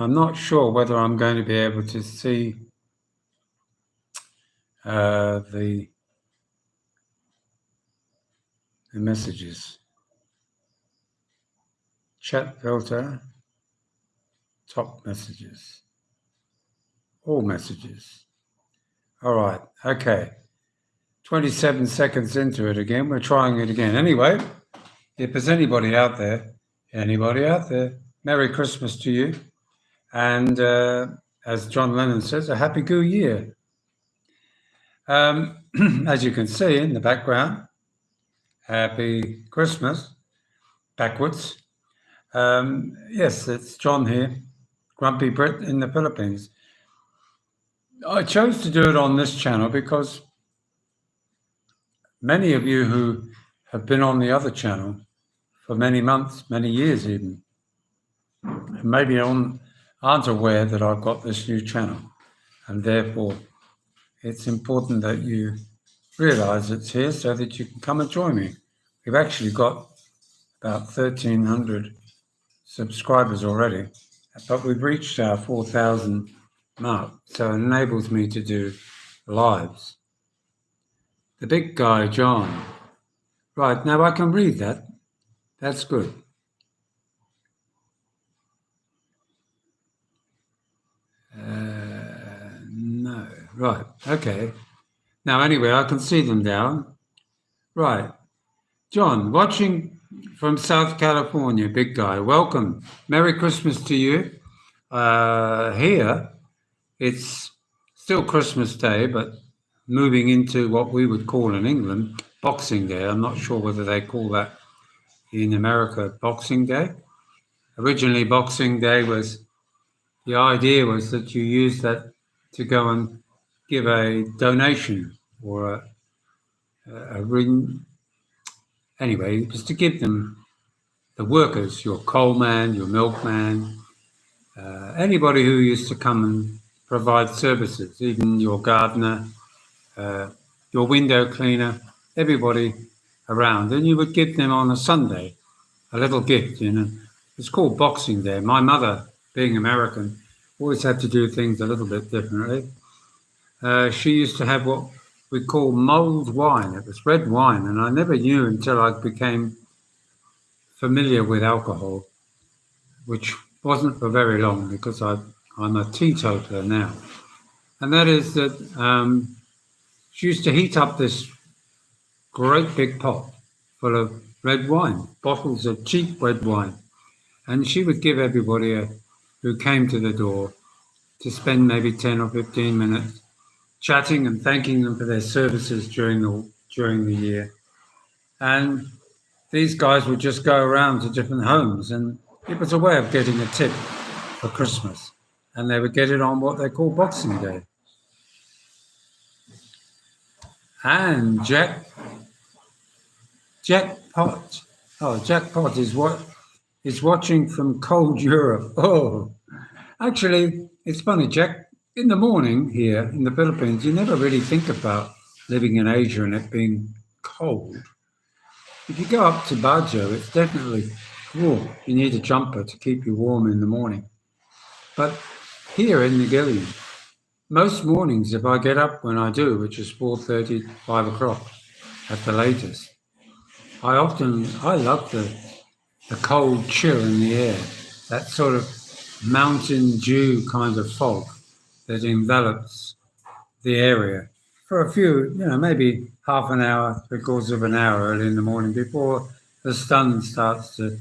I'm not sure whether I'm going to be able to see the messages. Chat filter, top messages, all messages. All right, okay. 27 seconds into it again. We're trying it again. Anyway, if there's anybody out there, Merry Christmas to you. And as John Lennon says, a happy New Year. As you can see in the background, Happy Christmas, backwards. Yes, it's John here, Grumpy Brit in the Philippines. I chose to do it on this channel because many of you who have been on the other channel for many months, many years even, maybe aren't aware that I've got this new channel, and therefore it's important that you realize it's here so that you can come and join me. We've actually got about 1,300 subscribers already, but we've reached our 4,000 mark, so it enables me to do lives. The big guy, John. Right, now I can read that. That's good. No, right, okay. Now anyway, I can see them down. Right, John, watching from South California, big guy, welcome. Merry Christmas to you. Here, it's still Christmas Day, but moving into what we would call in England Boxing Day. I'm not sure whether they call that in America Boxing Day. Originally, Boxing Day was, the idea was that you use that to go and give a donation or a ring. Anyway, it was to give them, the workers, your coal man, your milkman, anybody who used to come and provide services, even your gardener, your window cleaner, everybody around. And you would give them on a Sunday a little gift, you know. It's called Boxing Day. My mother, being American, always had to do things a little bit differently. She used to have what we call mulled wine. It was red wine, and I never knew until I became familiar with alcohol, which wasn't for very long because I'm a teetotaler now. And that is that she used to heat up this great big pot full of red wine, bottles of cheap red wine. And she would give everybody who came to the door to spend maybe 10 or 15 minutes chatting and thanking them for their services during the year. And these guys would just go around to different homes, and it was a way of getting a tip for Christmas. And they would get it on what they call Boxing Day. And Jackpot. Oh, Jackpot is watching from cold Europe. Oh, actually, it's funny, Jack. In the morning here in the Philippines, you never really think about living in Asia and it being cold. If you go up to Baguio, it's definitely warm. You need a jumper to keep you warm in the morning. But here in Nagilian, most mornings, if I get up when I do, which is 4:30, 5 o'clock at the latest, I love the cold chill in the air, that sort of mountain dew kind of fog that envelops the area for a few, maybe half an hour, 3/4 of an hour early in the morning before the sun starts to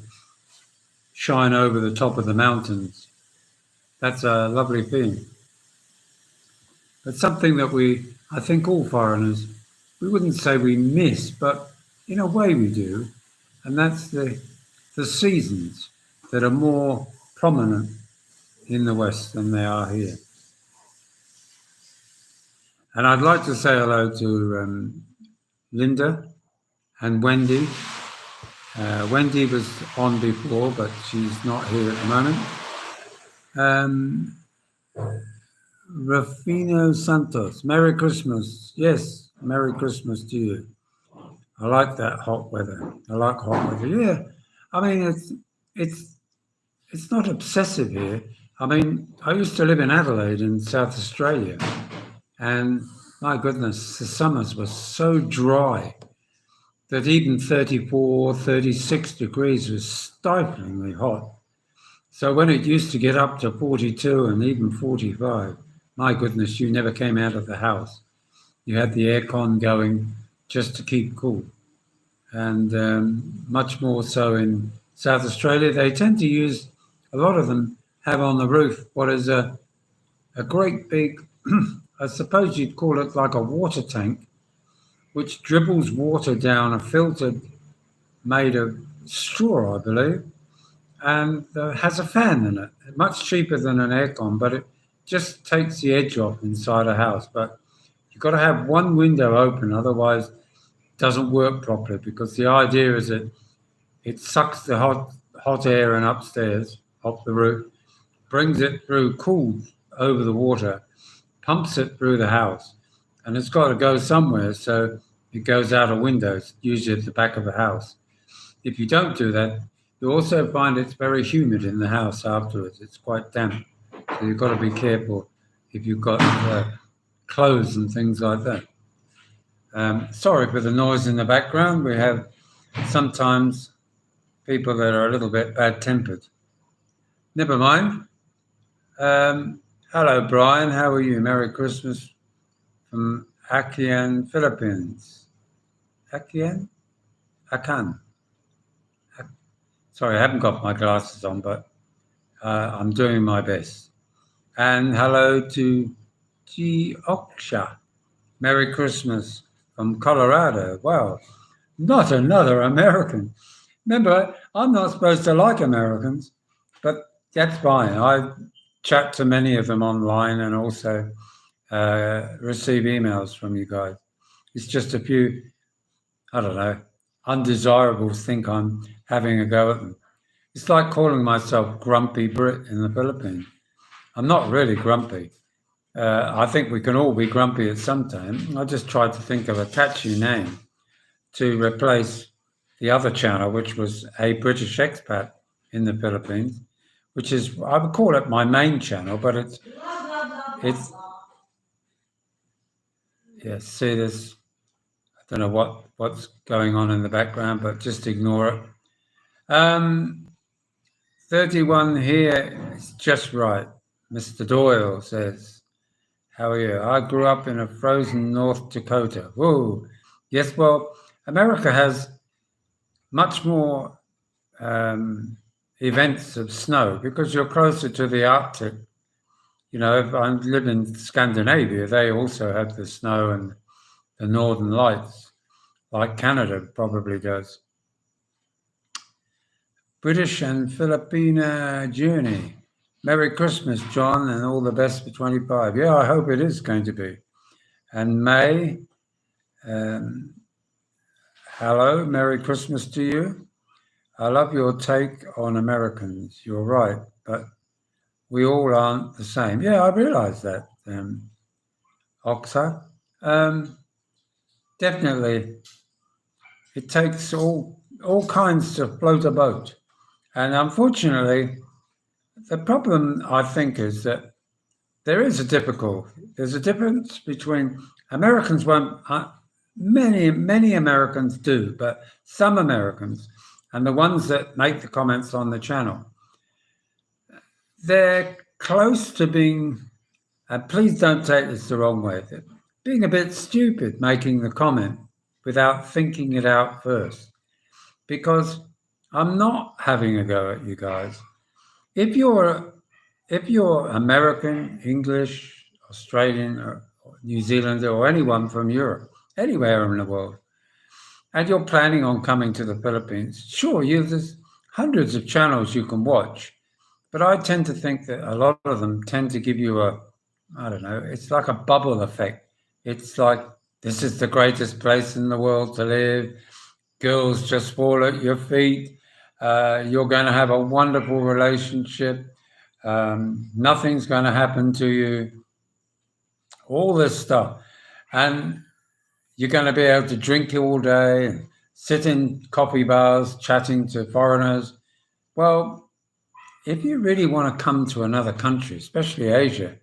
shine over the top of the mountains. That's a lovely thing. But something that I think all foreigners, we wouldn't say we miss, but in a way we do, and that's the seasons that are more prominent in the West than they are here. And I'd like to say hello to Linda and Wendy. Wendy was on before, but she's not here at the moment. Rufino Santos, Merry Christmas. Yes, Merry Christmas to you. I like that hot weather. I like hot weather. Yeah, I mean it's not obsessive here. I mean, I used to live in Adelaide in South Australia, and my goodness, the summers were so dry that even 34, 36 degrees was stiflingly hot. So when it used to get up to 42 and even 45, my goodness, you never came out of the house. You had the aircon going just to keep cool. And much more so in South Australia, they tend to use, a lot of them have on the roof what is a great big, I suppose you'd call it like a water tank, which dribbles water down a filter made of straw, I believe, and has a fan in it. Much cheaper than an aircon, but it just takes the edge off inside a house. But you've got to have one window open, otherwise it doesn't work properly, because the idea is that it sucks the hot air in upstairs off the roof, brings it through, cools over the water, pumps it through the house, and it's got to go somewhere. So it goes out of windows, usually at the back of the house. If you don't do that, you also find it's very humid in the house afterwards. It's quite damp. So you've got to be careful if you've got clothes and things like that. Sorry for the noise in the background. We have sometimes people that are a little bit bad-tempered. Never mind. Hello, Brian. How are you? Merry Christmas from Akian, Philippines. Akian? Akan. Sorry, I haven't got my glasses on, but I'm doing my best. And hello to Geoksha. Merry Christmas from Colorado. Wow, not another American. Remember, I'm not supposed to like Americans, but that's fine. I chat to many of them online and also receive emails from you guys. It's just a few, I don't know, undesirables think I'm having a go at them. It's like calling myself Grumpy Brit in the Philippines. I'm not really grumpy. I think we can all be grumpy at some time. I just tried to think of a catchy name to replace the other channel, which was a British expat in the Philippines, which is, I would call it my main channel, but it's yeah, see this, I don't know what's going on in the background, but just ignore it. 31 here is just right. Mr. Doyle says, how are you? I grew up in a frozen North Dakota. Whoa. Yes, well, America has much more events of snow because you're closer to the Arctic. You know, if I live in Scandinavia, they also have the snow and the northern lights, like Canada probably does. British and Filipina journey. Merry Christmas, John, and all the best for 25. Yeah, I hope it is going to be. And May, hello, Merry Christmas to you. I love your take on Americans. You're right, but we all aren't the same. Yeah, I realise that, Oxa. Definitely, it takes all kinds to float a boat. And unfortunately, the problem, I think, is that there's a difference between Americans won't, many Americans do, but some Americans, and the ones that make the comments on the channel, they're close to being, please don't take this the wrong way, being a bit stupid making the comment without thinking it out first. Because I'm not having a go at you guys. If you're American, English, Australian, or New Zealander, or anyone from Europe, anywhere in the world, and you're planning on coming to the Philippines, sure, there's hundreds of channels you can watch, but I tend to think that a lot of them tend to give you I don't know, it's like a bubble effect. It's like, this is the greatest place in the world to live. Girls just fall at your feet. You're going to have a wonderful relationship. Nothing's going to happen to you. All this stuff. And you're going to be able to drink all day and sit in coffee bars chatting to foreigners. Well, if you really want to come to another country, especially Asia,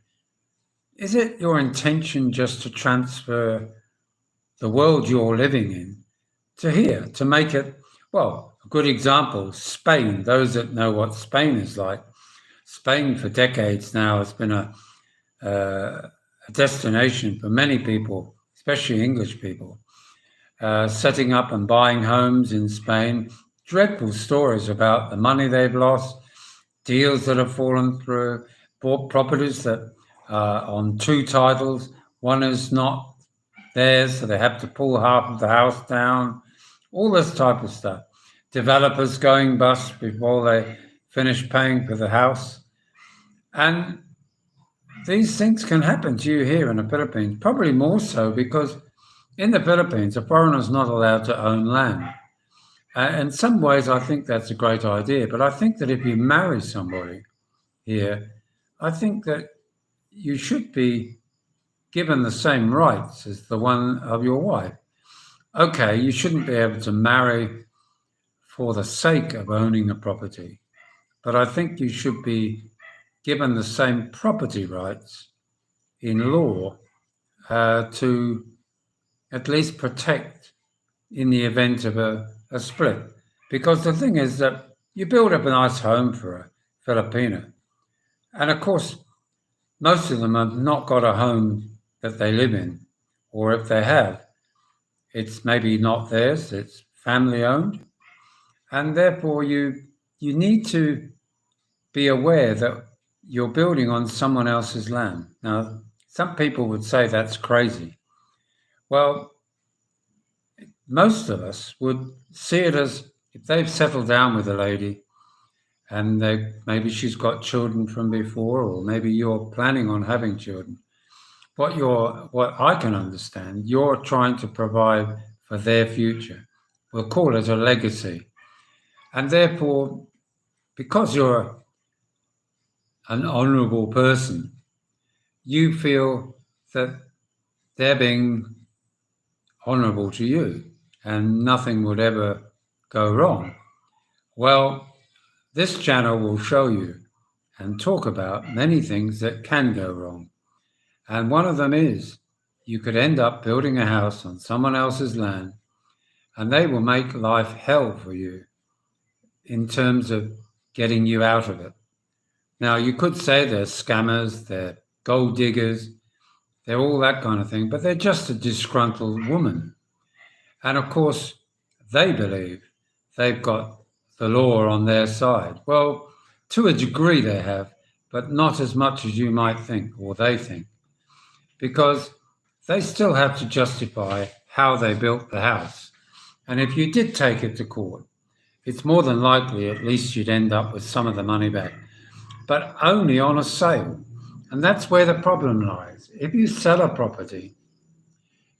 is it your intention just to transfer the world you're living in to here, to make it, well, a good example, Spain, those that know what Spain is like. Spain for decades now has been a destination for many people, especially English people, setting up and buying homes in Spain. Dreadful stories about the money they've lost, deals that have fallen through, bought properties that are on two titles. One is not theirs, so they have to pull half of the house down, all this type of stuff. Developers going bust before they finish paying for the house. And these things can happen to you here in the Philippines, probably more so because in the Philippines, a foreigner is not allowed to own land. In some ways, I think that's a great idea. But I think that if you marry somebody here, I think that you should be given the same rights as the one of your wife. Okay, you shouldn't be able to marry for the sake of owning a property, but I think you should be given the same property rights in law to at least protect in the event of a split. Because the thing is that you build up a nice home for a Filipino, and of course, most of them have not got a home that they live in, or if they have, it's maybe not theirs, it's family owned, and therefore you need to be aware that you're building on someone else's land. Now, some people would say that's crazy. Well, most of us would see it as if they've settled down with a lady and maybe she's got children from before, or maybe you're planning on having children. What I can understand, you're trying to provide for their future. We'll call it a legacy. And therefore, because you're an honourable person, you feel that they're being honourable to you and nothing would ever go wrong. Well, this channel will show you and talk about many things that can go wrong. And one of them is you could end up building a house on someone else's land and they will make life hell for you in terms of getting you out of it. Now, you could say they're scammers, they're gold diggers, they're all that kind of thing, but they're just a disgruntled woman. And of course, they believe they've got the law on their side. Well, to a degree they have, but not as much as you might think or they think, because they still have to justify how they built the house. And if you did take it to court, it's more than likely at least you'd end up with some of the money back, but only on a sale. And that's where the problem lies. If you sell a property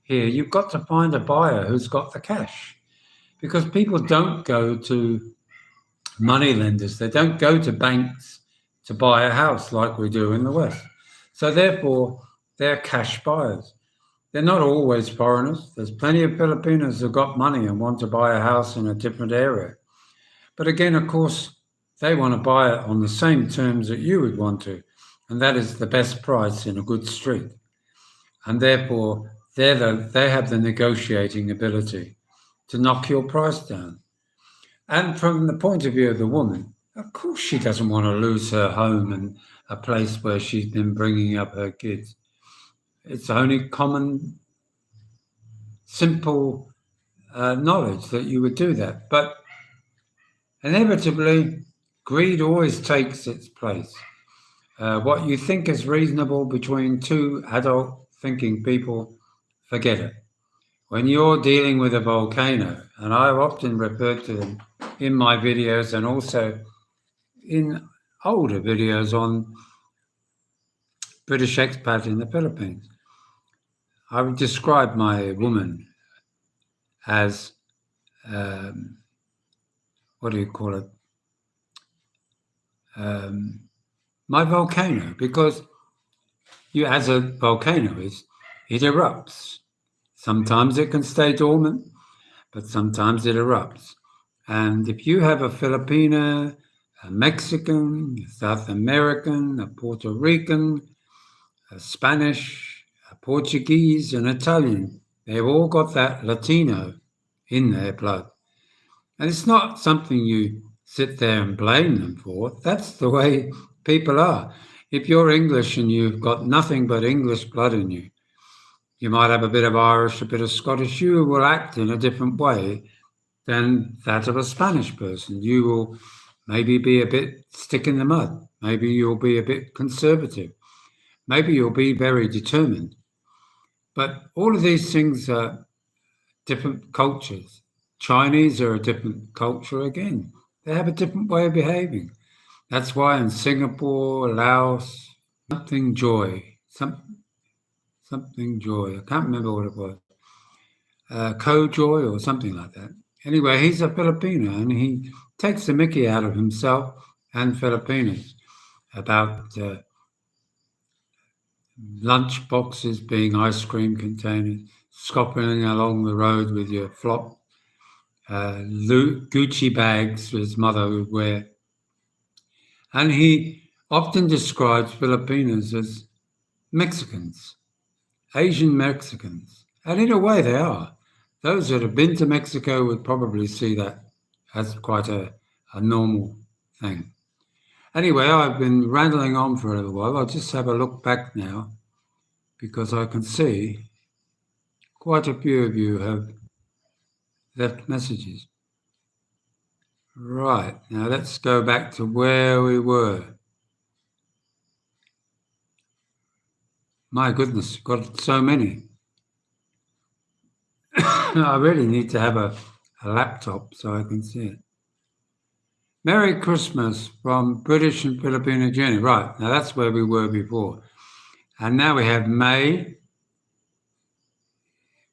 here, you've got to find a buyer who's got the cash, because people don't go to money lenders. They don't go to banks to buy a house like we do in the West. So therefore, they're cash buyers. They're not always foreigners. There's plenty of Filipinos who've got money and want to buy a house in a different area. But again, of course, they want to buy it on the same terms that you would want to, and that is the best price in a good street. And therefore, they have the negotiating ability to knock your price down. And from the point of view of the woman, of course she doesn't want to lose her home and a place where she's been bringing up her kids. It's only common, simple knowledge that you would do that. But inevitably, greed always takes its place. What you think is reasonable between two adult thinking people, forget it. When you're dealing with a volcano, and I've often referred to them in my videos and also in older videos on British expat in the Philippines, I would describe my woman as, what do you call it? My volcano, because as a volcano is, it erupts. Sometimes it can stay dormant, but sometimes it erupts. And if you have a Filipina a Mexican, a South American, a Puerto Rican, a Spanish, a Portuguese, and Italian. They've all got that Latino in their blood. And it's not something you sit there and blame them for. That's the way people are. If you're English and you've got nothing but English blood in you, you might have a bit of Irish, a bit of Scottish, you will act in a different way than that of a Spanish person. You will maybe be a bit stick in the mud. Maybe you'll be a bit conservative. Maybe you'll be very determined. But all of these things are different cultures. Chinese are a different culture again. They have a different way of behaving. That's why in Singapore, Laos, something joy, something joy. I can't remember what it was. Co-joy or something like that. Anyway, he's a Filipino and he takes the mickey out of himself and Filipinos about lunch boxes being ice cream containers, scopping along the road with your flop, Gucci bags his mother would wear. And he often describes Filipinos as Mexicans, Asian Mexicans. And in a way they are. Those that have been to Mexico would probably see that as quite a normal thing. Anyway, I've been rambling on for a little while. I'll just have a look back now because I can see quite a few of you have left messages. Right, now let's go back to where we were. My goodness, got so many. I really need to have a laptop so I can see it. Merry Christmas from British and Filipino Journey. Right, now that's where we were before. And now we have May.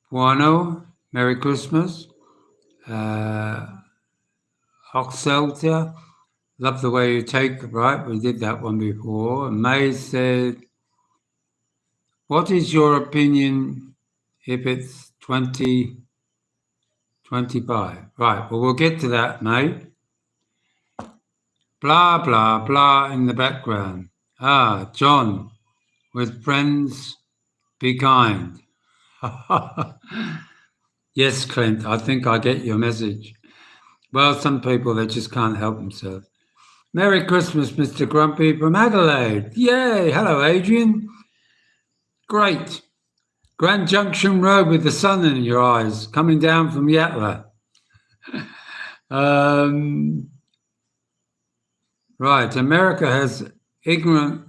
Buono, Merry Christmas. Oxeltia, love the way you take, right? We did that one before. May said, what is your opinion if it's 2025? Right, well, we'll get to that, May. Blah, blah, blah in the background. Ah, John, with friends, be kind. Yes, Clint, I think I get your message. Well, some people, they just can't help themselves. Merry Christmas, Mr. Grumpy from Adelaide. Yay! Hello, Adrian. Great. Grand Junction Road with the sun in your eyes, coming down from Yatala. Right, America has ignorant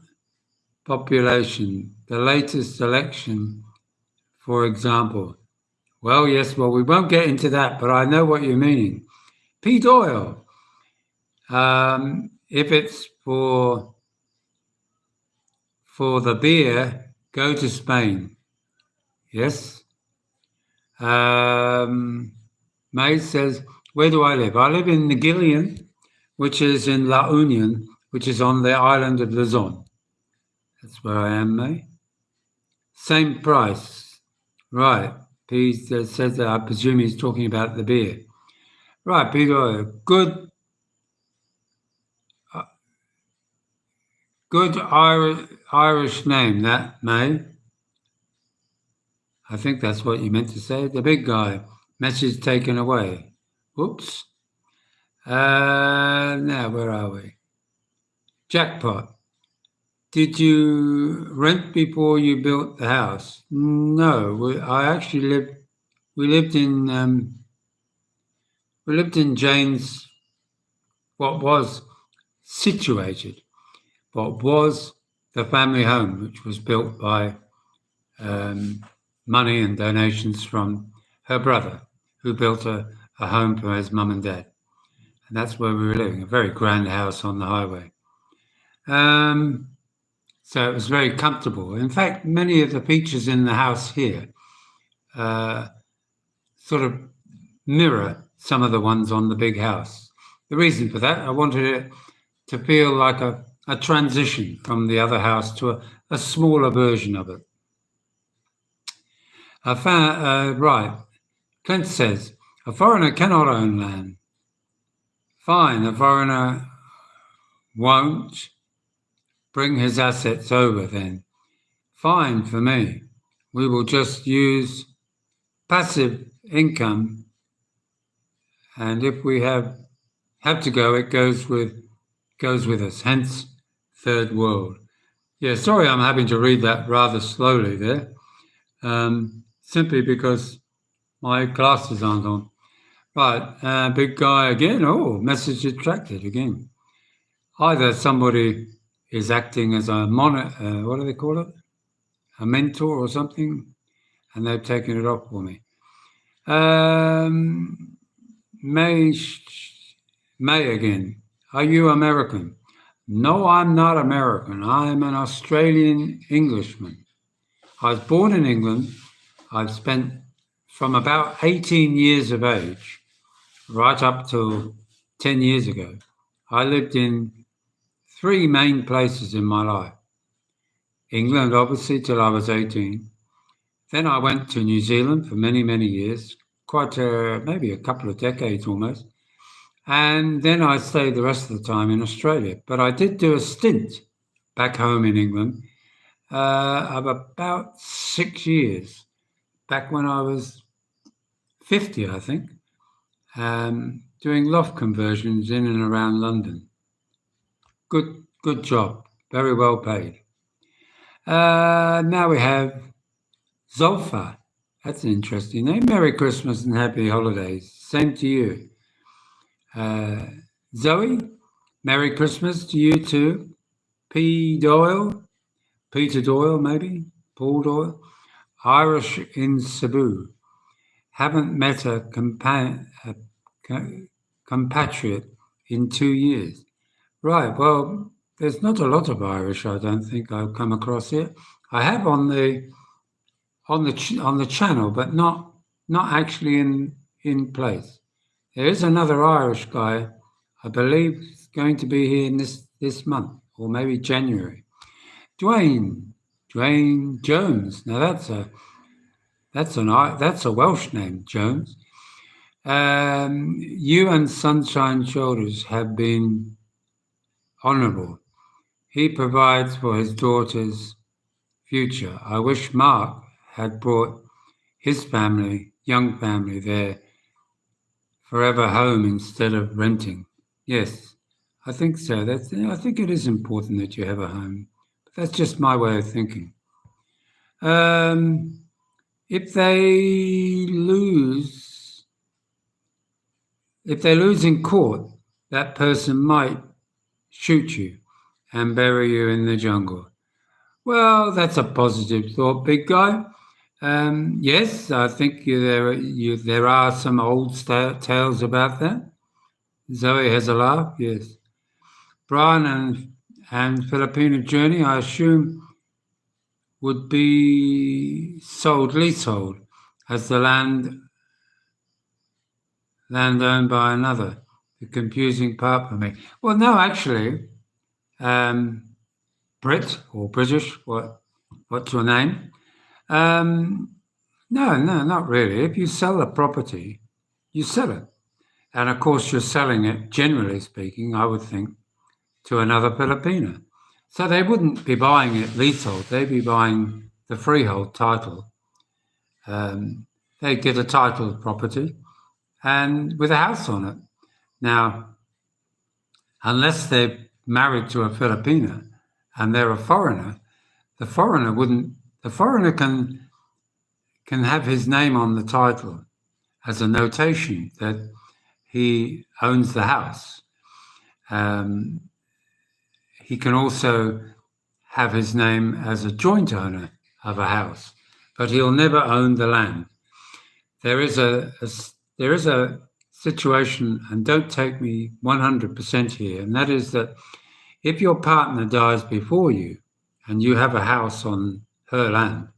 population. The latest election, for example. Well, yes, well, we won't get into that, but I know what you're meaning. P. Doyle, if it's for the beer, go to Spain. Yes. May says, where do I live? I live in Negillion, which is in La Union, which is on the island of Luzon. That's where I am, May. Same price. Right. P says that I presume he's talking about the beer. Right, Peter, good Irish name, that, May. I think that's what you meant to say. The big guy. Message taken away. Oops. Now, where are we? Jackpot. Did you rent before you built the house? No, we lived in Jane's, what was situated, what was the family home, which was built by money and donations from her brother, who built a home for his mum and dad. And that's where we were living, a very grand house on the highway. So it was very comfortable. In fact, many of the features in the house here sort of mirror some of the ones on the big house. The reason for that, I wanted it to feel like a transition from the other house to a smaller version of it. Right. Clint says, a foreigner cannot own land. Fine, a foreigner won't bring his assets over, then fine for me. We will just use passive income, and if we have to go, it goes with us. Hence, third world. Yeah, sorry, I'm having to read that rather slowly there, simply because my glasses aren't on. Right, big guy again. Oh, message attracted again. Either somebody is acting as a what do they call it? A mentor or something, and they've taken it off for me. May again. Are you American? No, I'm not American. I'm an Australian Englishman. I was born in England. I've spent from about 18 years of age right up to 10 years ago. I lived in three main places in my life. England, obviously, till I was 18. Then I went to New Zealand for many, many years, maybe a couple of decades almost. And then I stayed the rest of the time in Australia. But I did do a stint back home in England of about 6 years, back when I was 50, I think, doing loft conversions in and around London. Good job, very well paid. Now we have Zolfa. That's an interesting name. Merry Christmas and happy holidays. Same to you. Zoe, Merry Christmas to you too. Peter Doyle, maybe, Paul Doyle. Irish in Cebu. Haven't met a compatriot in 2 years. Right, well, there's not a lot of Irish, I don't think I've come across here. I have on the channel, but not actually in place. There is another Irish guy, I believe, is going to be here in this month, or maybe January. Dwayne Jones. Now that's a Welsh name, Jones. You and Sunshine Shoulders have been honourable. He provides for his daughter's future. I wish Mark had brought his young family there forever home instead of renting. Yes, I think so. I think it is important that you have a home. But that's just my way of thinking. If they lose in court, that person might shoot you and bury you in the jungle. Well, that's a positive thought, big guy. Yes, I think there are some old tales about that. Zoe has a laugh, yes. Brian and Filipino Journey, I assume, would be leasehold, as the land owned by another. The confusing part for me. Well, no, actually, Brit or British, what's your name? No, not really. If you sell a property, you sell it. And of course, you're selling it, generally speaking, I would think, to another Filipino. So they wouldn't be buying it leasehold, they'd be buying the freehold title. They'd get a title of property and with a house on it. Now, unless they're married to a Filipino and they're a foreigner, the foreigner can have his name on the title as a notation that he owns the house. He can also have his name as a joint owner of a house, but he'll never own the land. There is a situation, and don't take me 100% here, and that is that if your partner dies before you and you have a house on her land,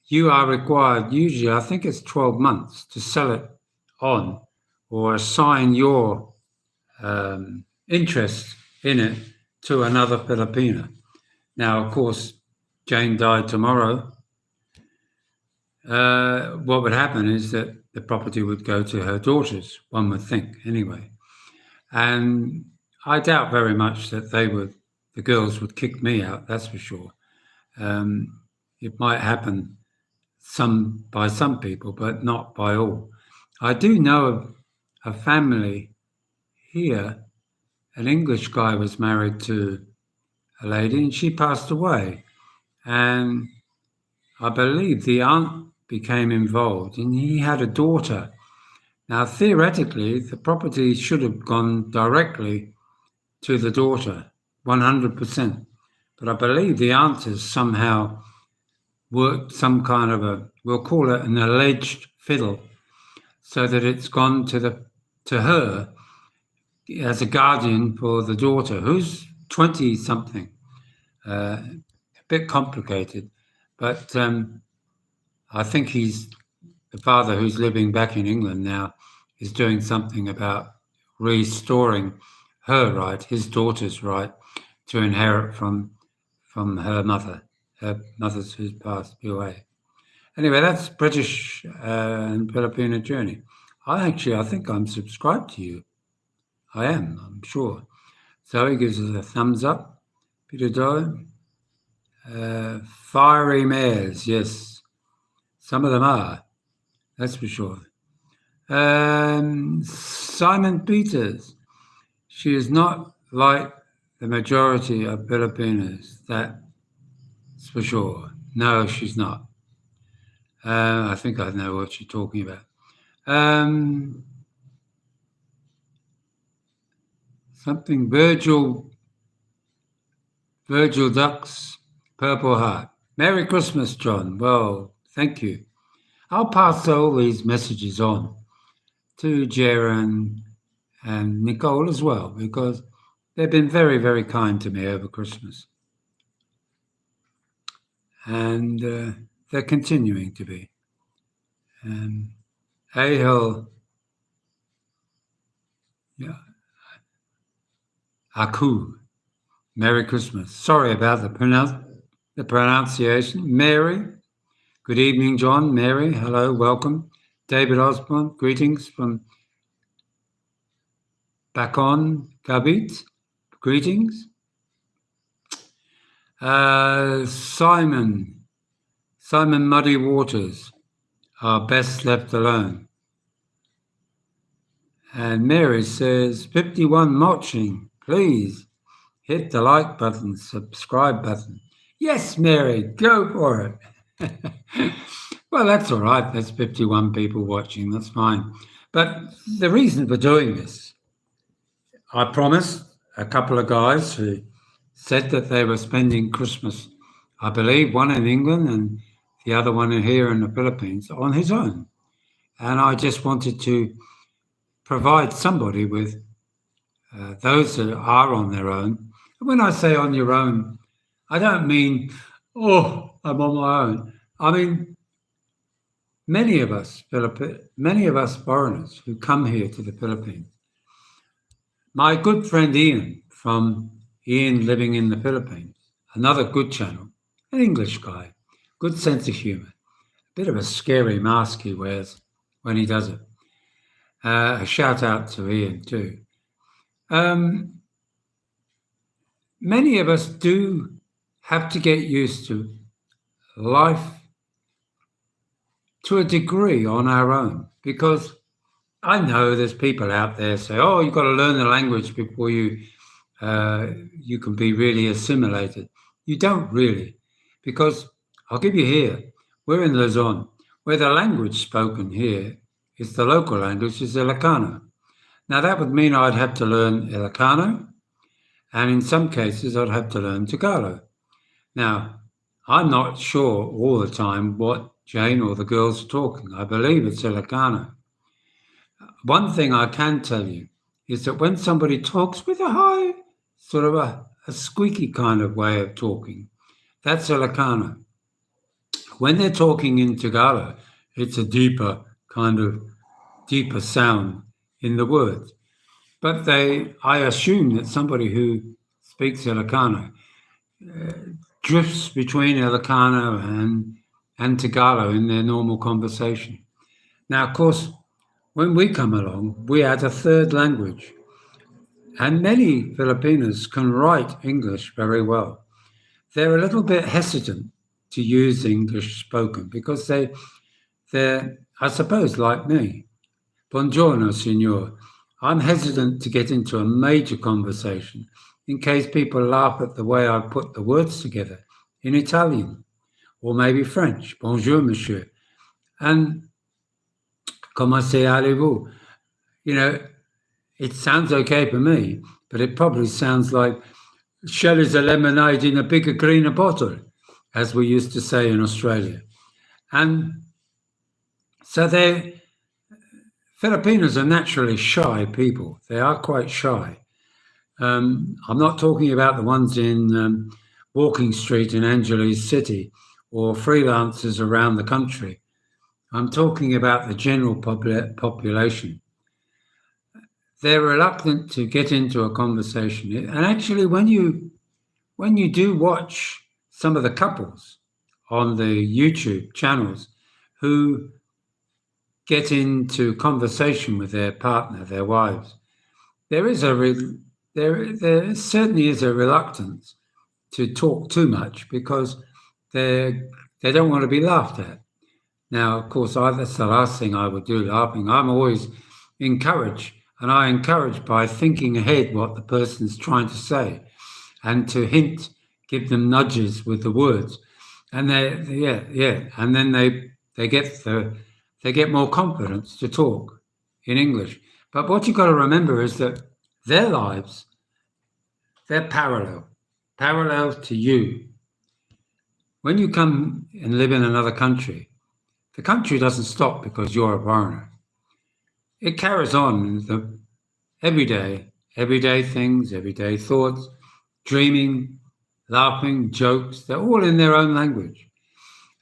you are required, usually I think it's 12 months, to sell it on or assign your interest in it to another Filipino. Now, of course, Jane died tomorrow. What would happen is that the property would go to her daughters, one would think, anyway. And I doubt very much that the girls would kick me out. That's for sure. It might happen by some people, but not by all. I do know of a family here. An English guy was married to a lady, and she passed away. And I believe the aunt became involved, and he had a daughter. Now, theoretically, the property should have gone directly to the daughter, 100%. But I believe the aunt has somehow worked some kind of we'll call it an alleged fiddle, so that it's gone to her as a guardian for the daughter, who's 20 something. A bit complicated, but I think the father who's living back in England now is doing something about restoring her right, his daughter's right, to inherit from her mother's who's passed away. Anyway, that's British and Filipino Journey. I think I'm subscribed to you. I am, I'm sure. Zoe gives us a thumbs up. Peter Doe. Fiery mares, yes. Some of them are, that's for sure. Simon Peters. She is not like the majority of Filipinos, that's for sure. No, she's not. I think I know what you're talking about. Something Virgil Ducks, Purple Heart. Merry Christmas, John. Well, thank you. I'll pass all these messages on to Jaron and Nicole as well, because they've been very, very kind to me over Christmas. And they're continuing to be. Ahel, yeah, Aku, Merry Christmas. Sorry about the pronunciation. Mary, good evening, John. Mary, hello, welcome. David Osborne, greetings from Bakon Gabit, greetings. Simon Muddy Waters, are best left alone. And Mary says, 51 watching, please hit the like button, subscribe button. Yes, Mary, go for it. Well, that's all right. That's 51 people watching. That's fine. But the reason for doing this, I promised a couple of guys who said that they were spending Christmas, I believe, one in England and the other one here in the Philippines, on his own. And I just wanted to provide somebody with those that are on their own. When I say on your own, I don't mean, oh, I'm on my own. I mean, many of us foreigners who come here to the Philippines. My good friend Ian from Ian Living in the Philippines, another good channel, an English guy, good sense of humor, a bit of a scary mask he wears when he does it. A shout out to Ian too. Many of us do have to get used to life to a degree on our own, because I know there's people out there say, oh, you've got to learn the language before you can be really assimilated. You don't really, because I'll give you here, we're in Luzon, where the language spoken here is the local language, is Ilocano. Now that would mean I'd have to learn Ilocano, and in some cases I'd have to learn Tagalog. Now, I'm not sure all the time what Jane or the girls are talking. I believe it's Ilocano. One thing I can tell you is that when somebody talks with a high, sort of a squeaky kind of way of talking, that's Ilocano. When they're talking in Tagalog, it's a deeper sound in the words. But I assume that somebody who speaks Ilocano drifts between Ilocano and Tagalog in their normal conversation. Now, of course, when we come along, we add a third language. And many Filipinos can write English very well. They're a little bit hesitant to use English spoken because they're, I suppose, like me. Buongiorno, signor. I'm hesitant to get into a major conversation in case people laugh at the way I put the words together in Italian or maybe French. Bonjour, monsieur. And comment allez-vous? You know, it sounds okay for me, but it probably sounds like shell is a lemonade in a bigger, greener bottle, as we used to say in Australia. And so Filipinos are naturally shy people. They are quite shy. I'm not talking about the ones in Walking Street in Angeles City or freelancers around the country. I'm talking about the general population. They're reluctant to get into a conversation. And actually, when you do watch some of the couples on the YouTube channels who get into conversation with their partner, their wives, there certainly is a reluctance to talk too much because they don't want to be laughed at. Now, of course, that's the last thing I would do, laughing. I'm always encouraged, and I encourage by thinking ahead what the person's trying to say and to hint, give them nudges with the words. And and then they get more confidence to talk in English. But what you've got to remember is that their lives, they're parallel to you. When you come and live in another country, the country doesn't stop because you're a foreigner. It carries on the everyday things, everyday thoughts, dreaming, laughing, jokes. They're all in their own language.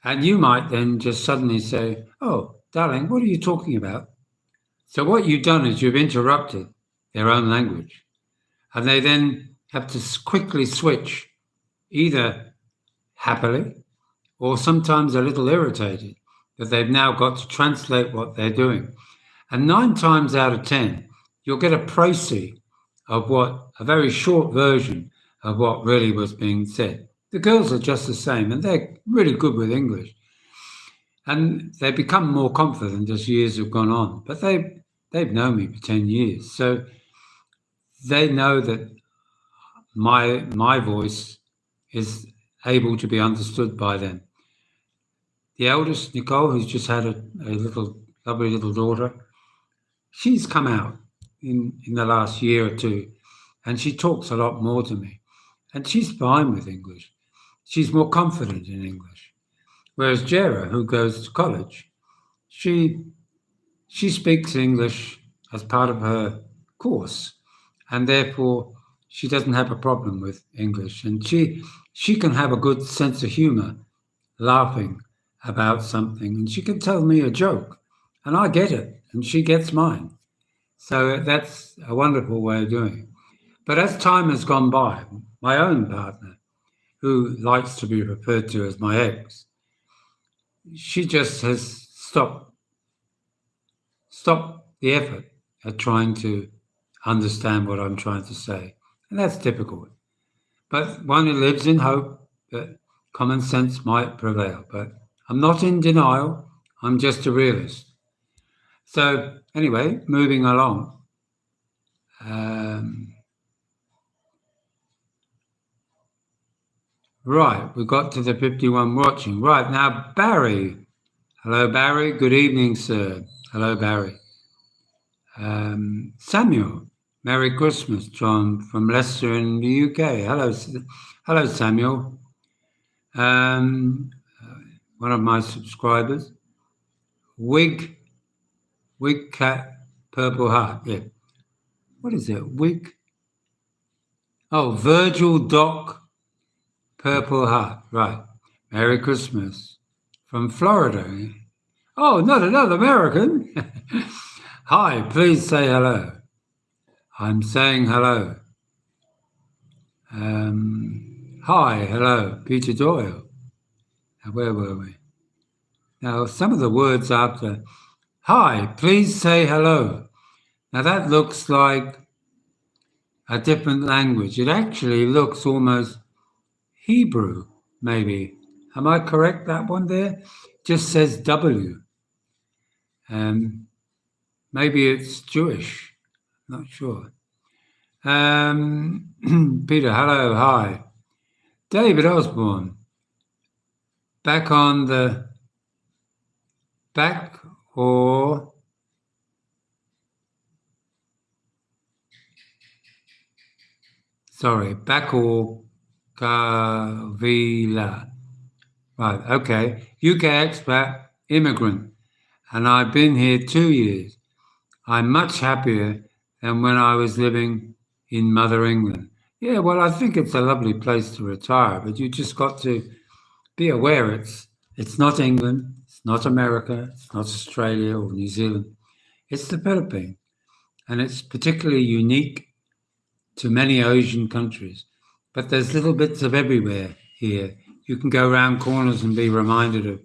And you might then just suddenly say, "Oh, darling, what are you talking about?" So what you've done is you've interrupted their own language. And they then have to quickly switch, either happily or sometimes a little irritated that they've now got to translate what they're doing. And 9 times out of 10, you'll get a précis of a very short version of what really was being said. The girls are just the same, and they're really good with English. And they become more confident as years have gone on. But they've known me for 10 years. So they know that my voice is able to be understood by them. The eldest, Nicole, who's just had a lovely little daughter, she's come out in the last year or two, and she talks a lot more to me. And she's fine with English. She's more confident in English. Whereas Jera, who goes to college, she speaks English as part of her course, and therefore she doesn't have a problem with English. And she can have a good sense of humor, laughing about something, and she can tell me a joke, and I get it, and she gets mine. So that's a wonderful way of doing it. But as time has gone by, my own partner, who likes to be referred to as my ex, she just has stopped the effort at trying to understand what I'm trying to say. And that's difficult. But one who lives in hope that common sense might prevail. But I'm not in denial. I'm just a realist. So anyway, moving along. Right, we got to the 51 watching. Right, now Barry. Hello, Barry. Good evening, sir. Hello, Barry. Samuel. Merry Christmas, John, from Leicester in the UK. Hello, Samuel. One of my subscribers. Wig Cat Purple Heart. Yeah. What is it? Wig? Oh, Virgil Doc Purple Heart. Right. Merry Christmas. From Florida. Oh, not another American. Hi, please say hello. I'm saying hello. Hi, hello, Peter Doyle. Now, where were we? Now, some of the words after, hi, please say hello. Now, that looks like a different language. It actually looks almost Hebrew, maybe. Am I correct, that one there? Just says W. Maybe it's Jewish. Not sure. Peter, hello, hi. David Osborne, back on the back or back or Kavila. Right, okay. UK expat, immigrant, and I've been here 2 years. I'm much happier than when I was living in Mother England. Yeah, well, I think it's a lovely place to retire, but you just got to be aware it's not England, it's not America, it's not Australia or New Zealand. It's the Philippines, and it's particularly unique to many Asian countries. But there's little bits of everywhere here. You can go around corners and be reminded of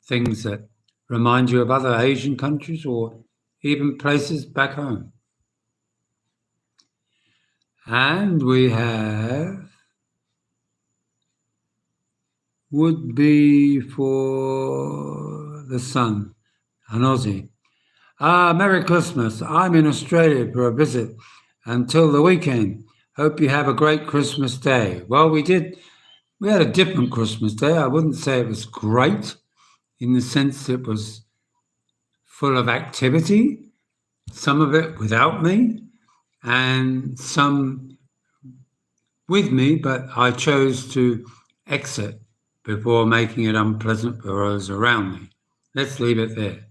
things that remind you of other Asian countries or even places back home. And we have would be for the sun, an Aussie. Merry Christmas. I'm in Australia for a visit until the weekend. Hope you have a great Christmas day. Well, we had a different Christmas day. I wouldn't say it was great in the sense it was full of activity, some of it without me, and some with me, but I chose to exit before making it unpleasant for those around me. Let's leave it there.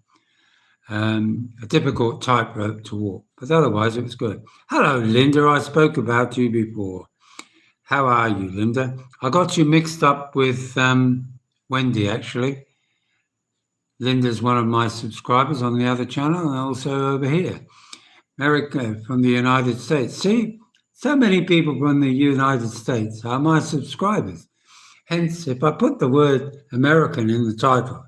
A difficult tightrope to walk, but otherwise it was good. Hello, Linda. I spoke about you before. How are you, Linda? I got you mixed up with Wendy, actually. Linda's one of my subscribers on the other channel and also over here. America from the United States. See, so many people from the United States are my subscribers. Hence, if I put the word American in the title,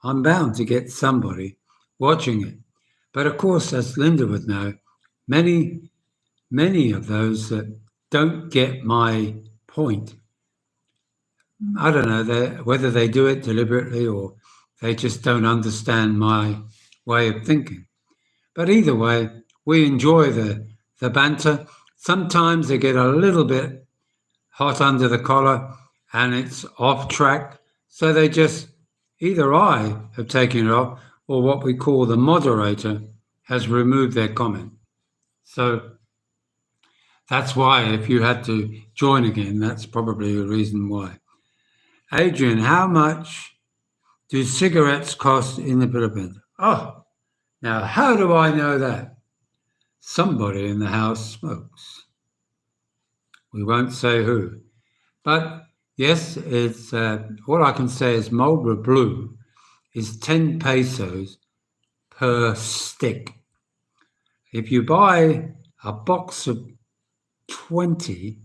I'm bound to get somebody watching it. But of course, as Linda would know, many of those that don't get my point, I don't know whether they do it deliberately or they just don't understand my way of thinking. But either way, we enjoy the banter. Sometimes they get a little bit hot under the collar and it's off track. So they just, either I have taken it off or what we call the moderator has removed their comment. So that's why if you had to join again, that's probably the reason why. Adrian, how much do cigarettes cost in the Philippines? Oh, now how do I know that? Somebody in the house smokes. We won't say who. But yes, it's all I can say is Marlboro Blue is 10 pesos per stick. If you buy a box of 20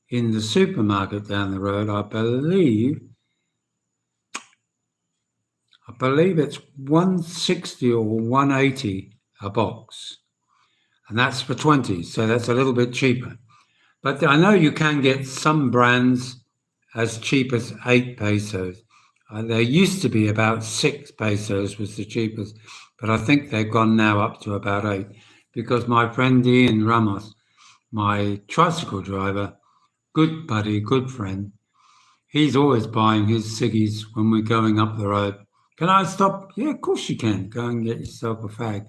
in the supermarket down the road, I believe it's 160 or 180 a box. And that's for 20, so that's a little bit cheaper. But I know you can get some brands as cheap as 8 pesos. There used to be about 6 pesos was the cheapest, but I think they've gone now up to about 8 because my friend Ian Ramos, my tricycle driver, good buddy, good friend, he's always buying his ciggies when we're going up the road. Can I stop? Yeah, of course you can. Go and get yourself a fag.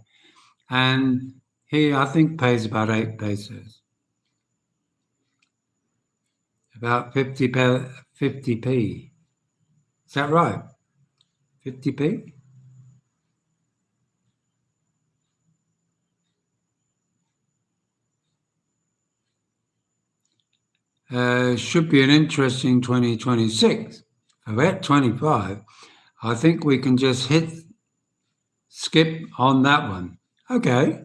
And he, I think, pays about 8 pesos. About 50p. Is that right? 50p? Should be an interesting 2026. We're at 25. I think we can just skip on that one. Okay.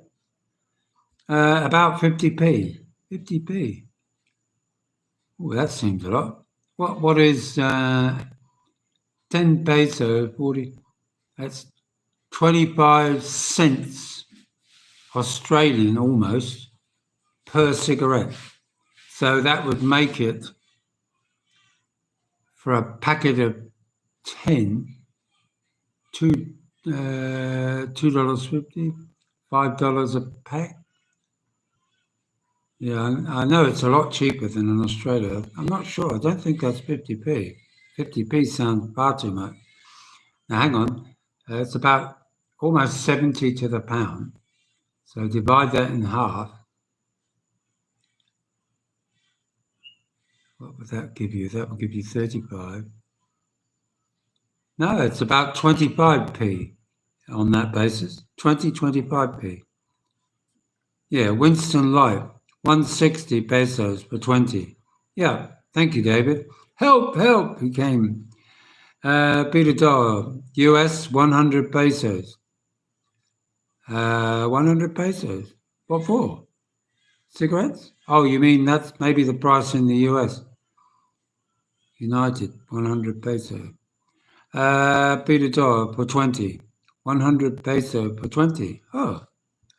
About 50p. 50p. Oh, that seems a lot. What is 10 peso, 40? That's 25 cents Australian almost. per cigarette. So that would make it, for a packet of 10, $2.50, $5 a pack. Yeah, I know it's a lot cheaper than in Australia. I'm not sure. I don't think that's 50p. 50p sounds far too much. Now, hang on. It's about almost 70 to the pound. So divide that in half. What would that give you? That would give you 35. No, it's about 25p on that basis. 25p. Yeah, Winston Light, 160 pesos for 20. Yeah, thank you, David. Help, help, he came. Peter Dollar, US, 100 pesos. 100 pesos. What for? Cigarettes? Oh, you mean that's maybe the price in the US? United, 100 peso. Peter Dollar for 20. 100 peso for 20. Oh, I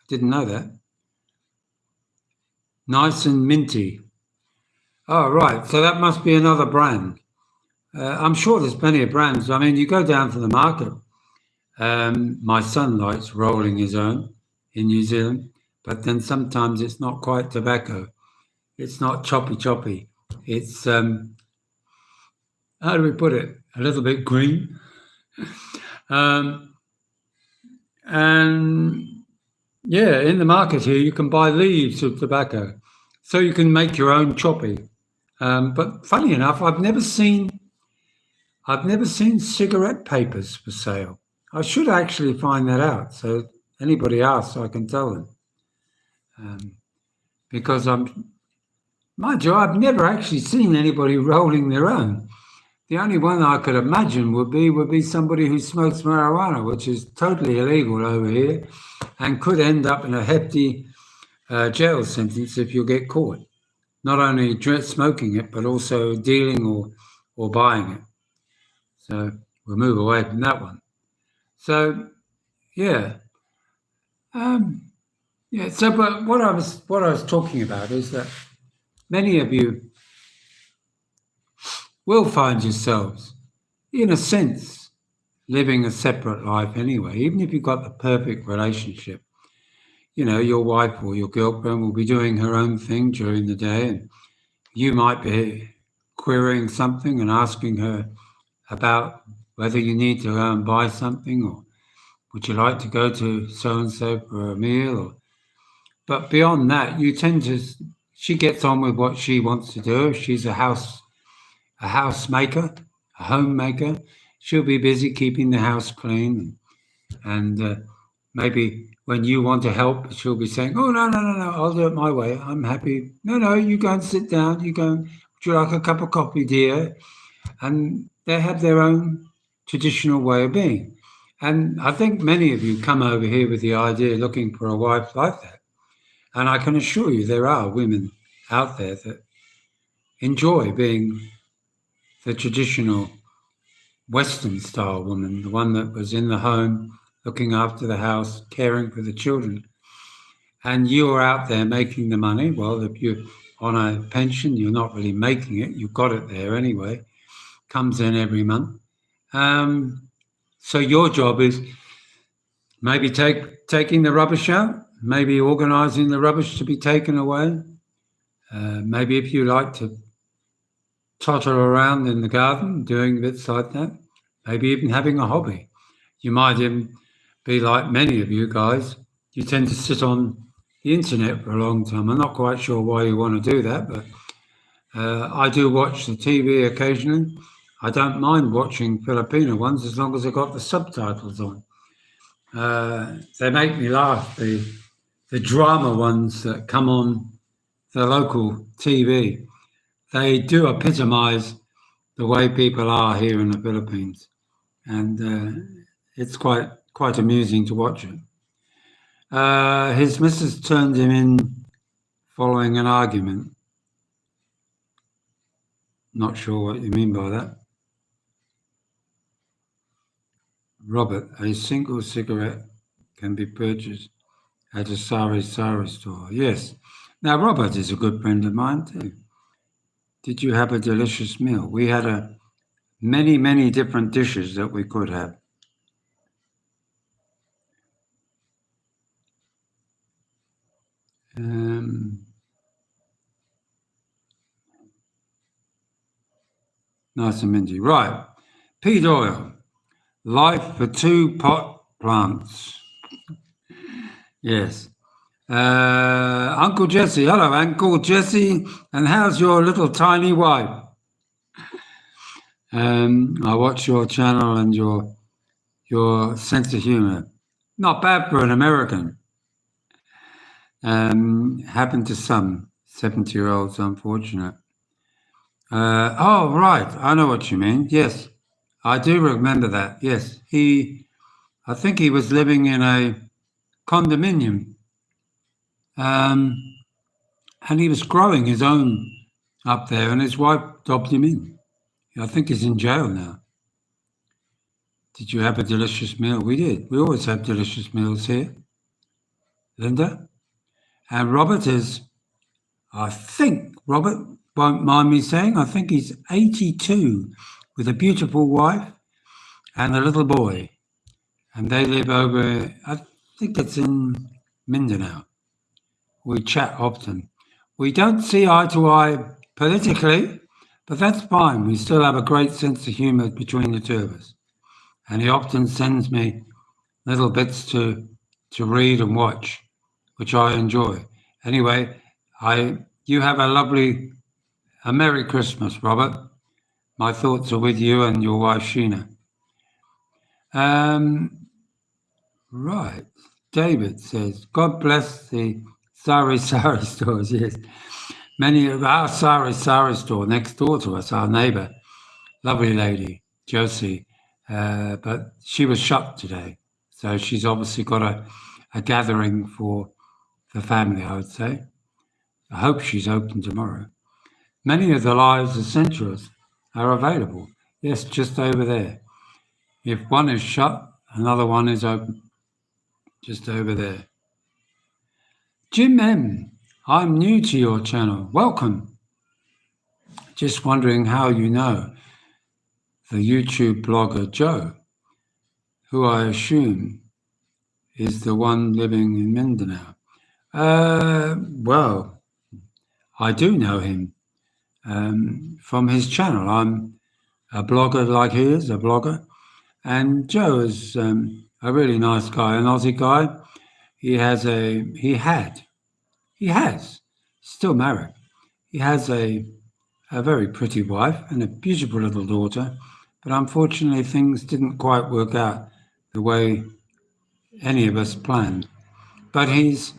didn't know that. Nice and minty. Oh, right. So that must be another brand. I'm sure there's plenty of brands. I mean, you go down to the market. My son likes rolling his own in New Zealand, but then sometimes it's not quite tobacco. It's not choppy. It's, how do we put it? A little bit green. And yeah, in the market here, you can buy leaves of tobacco. So you can make your own choppy. But funny enough, I've never seen cigarette papers for sale. I should actually find that out. So anybody asks, I can tell them. Because mind you, I've never actually seen anybody rolling their own. The only one I could imagine would be somebody who smokes marijuana, which is totally illegal over here, and could end up in a hefty jail sentence if you get caught. Not only smoking it, but also dealing or buying it. So we'll move away from that one. So yeah, yeah. So, but what I was talking about is that many of you will find yourselves, in a sense, living a separate life anyway. Even if you've got the perfect relationship, you know, your wife or your girlfriend will be doing her own thing during the day, and you might be querying something and asking her about whether you need to go and buy something, or would you like to go to so and so for a meal, but beyond that, you tend to. She gets on with what she wants to do. If she's a housemaker, a homemaker, she'll be busy keeping the house clean, and maybe when you want to help, she'll be saying, "Oh no, I'll do it my way. I'm happy. No, you go and sit down. You go. Would you like a cup of coffee, dear?" And they have their own traditional way of being. And I think many of you come over here with the idea looking for a wife like that. And I can assure you there are women out there that enjoy being the traditional Western style woman, the one that was in the home, looking after the house, caring for the children. And you're out there making the money. Well, if you're on a pension, you're not really making it. You've got it there anyway. Comes in every month. So your job is maybe taking the rubbish out, maybe organising the rubbish to be taken away. Maybe if you like to totter around in the garden, doing bits like that, maybe even having a hobby. You might even be like many of you guys. You tend to sit on the internet for a long time. I'm not quite sure why you want to do that, but I do watch the TV occasionally. I don't mind watching Filipino ones as long as I've got the subtitles on. They make me laugh, the drama ones that come on the local TV. They do epitomise the way people are here in the Philippines, and it's quite amusing to watch it. His missus turned him in following an argument. Not sure what you mean by that. Robert, a single cigarette can be purchased at a sari store. Yes, Now, Robert is a good friend of mine too. Did you have a delicious meal? We had many, many different dishes that we could have. Nice and minty. Right. Pete Doyle. Life for two pot plants. Yes. Uncle Jesse. Hello, Uncle Jesse. And how's your little tiny wife? I watch your channel and your sense of humor. Not bad for an American. Happened to some 70-year-olds, unfortunate. Oh, right. I know what you mean. Yes. I do remember that. Yes. I think he was living in a condominium. And he was growing his own up there, and his wife dobbed him in. I think he's in jail now. Did you have a delicious meal? We did. We always have delicious meals here. Linda? And Robert is, I think, Robert won't mind me saying, I think he's 82 with a beautiful wife and a little boy. And they live over, I think it's in Mindanao. We chat often. We don't see eye to eye politically, but that's fine. We still have a great sense of humour between the two of us. And he often sends me little bits to read and watch, which I enjoy. Anyway, you have a Merry Christmas, Robert. My thoughts are with you and your wife, Sheena. Right. David says, God bless the Sari stores. Yes. Many of our Sari store next door to us, our neighbour, lovely lady, Josie, but she was shut today. So she's obviously got a gathering for the family, I would say. I hope she's open tomorrow. Many of the Lives Essentials are available. Yes, just over there. If one is shut, another one is open. Just over there. Jim M., I'm new to your channel. Welcome. Just wondering how you know the YouTube blogger Joe, who I assume is the one living in Mindanao. Well, I do know him from his channel. I'm a blogger like he is, a blogger. And Joe is a really nice guy, an Aussie guy. He has, still married. He has a very pretty wife and a beautiful little daughter, but unfortunately things didn't quite work out the way any of us planned. But he's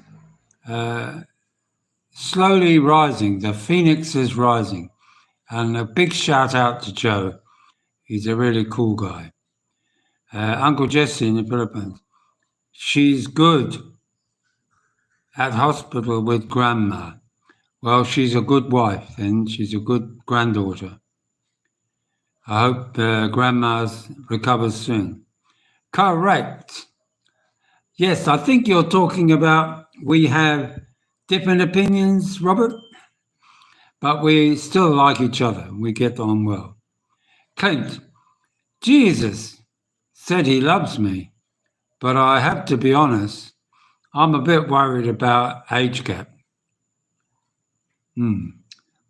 slowly rising. The phoenix is rising. And a big shout out to Joe. He's a really cool guy. Uncle Jesse in the Philippines. She's good at hospital with grandma. Well, she's a good wife then. She's a good granddaughter. I hope grandma recovers soon. Correct. Yes, I think you're talking about we have different opinions, Robert, but we still like each other. We get on well. Clint, Jesus said he loves me, but I have to be honest, I'm a bit worried about age gap.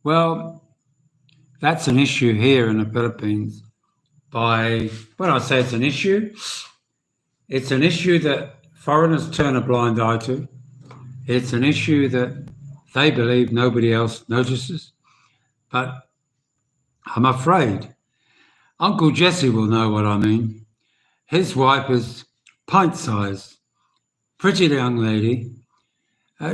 Well, that's an issue here in the Philippines. When I say it's an issue that foreigners turn a blind eye to. It's an issue that they believe nobody else notices. But I'm afraid Uncle Jesse will know what I mean. His wife is pint-sized, pretty young lady.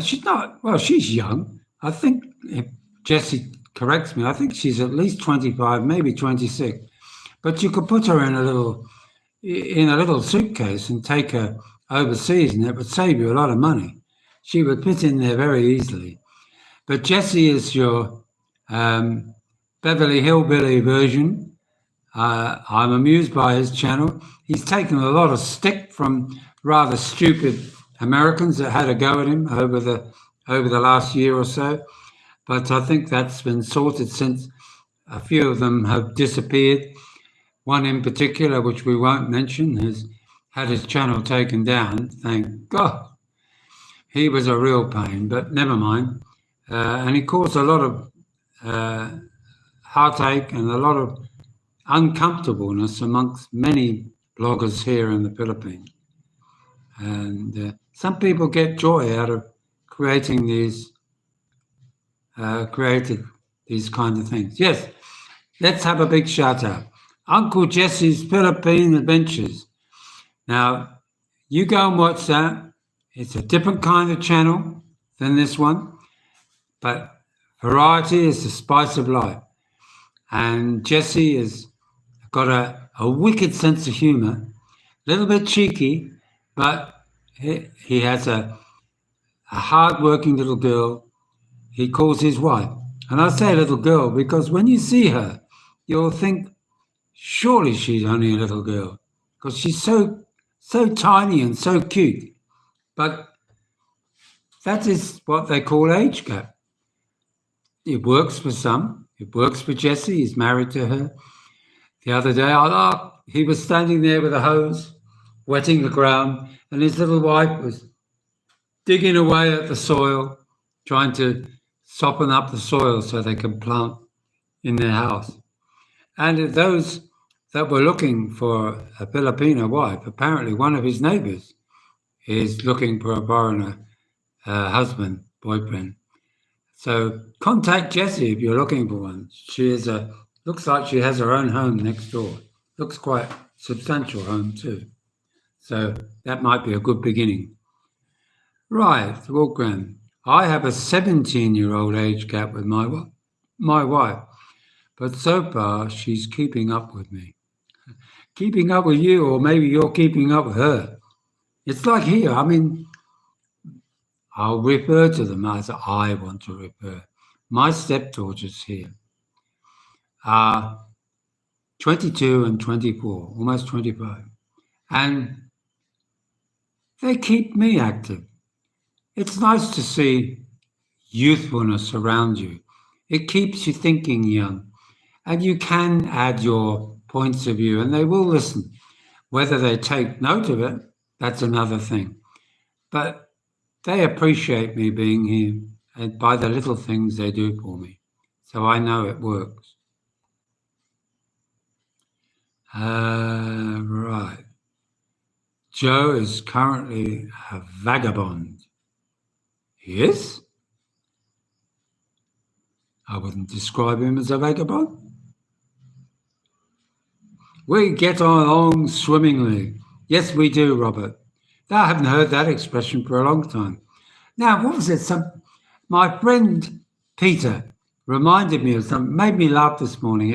She's young. I think, if Jesse corrects me, I think she's at least 25, maybe 26. But you could put her in a little suitcase and take her overseas, and it would save you a lot of money. She would fit in there very easily. But Jesse is your Beverly Hillbilly version. I'm amused by his channel. He's taken a lot of stick from rather stupid Americans that had a go at him over the over the last year or so, but I think that's been sorted since a few of them have disappeared. One in particular, which we won't mention, has had his channel taken down. Thank God. He was a real pain, but never mind. And he caused a lot of heartache and a lot of uncomfortableness amongst many bloggers here in the Philippines. And some people get joy out of creating these kind of things. Yes, let's have a big shout out. Uncle Jesse's Philippine Adventures. Now, you go and watch that. It's a different kind of channel than this one, but variety is the spice of life. And Jesse has got a wicked sense of humour, a little bit cheeky, but he has a hard-working little girl he calls his wife. And I say little girl because when you see her, you'll think, surely she's only a little girl, because she's so tiny and so cute. But that is what they call age gap. It works for some. It works for Jesse. He's married to her. The other day, he was standing there with a hose, wetting the ground, and his little wife was digging away at the soil, trying to soften up the soil so they can plant in their house. And those that were looking for a Filipino wife, apparently one of his neighbors is looking for a foreigner husband, boyfriend. So contact Jessie if you're looking for one. Looks like she has her own home next door. Looks quite substantial home too. So that might be a good beginning. Right, Wolfgram. I have a 17-year-old age gap with my wife, but so far she's keeping up with me. Keeping up with you, or maybe you're keeping up with her. It's like here, I'll refer to them as I want to refer. My stepdaughters here are 22 and 24, almost 25. And they keep me active. It's nice to see youthfulness around you. It keeps you thinking young. And you can add your points of view, and they will listen. Whether they take note of it, that's another thing. But they appreciate me being here and by the little things they do for me. So I know it works. Right. Joe is currently a vagabond. Yes? I wouldn't describe him as a vagabond. We get along swimmingly. Yes, we do, Robert. I haven't heard that expression for a long time. Now, what was it? My friend Peter reminded me of something, made me laugh this morning.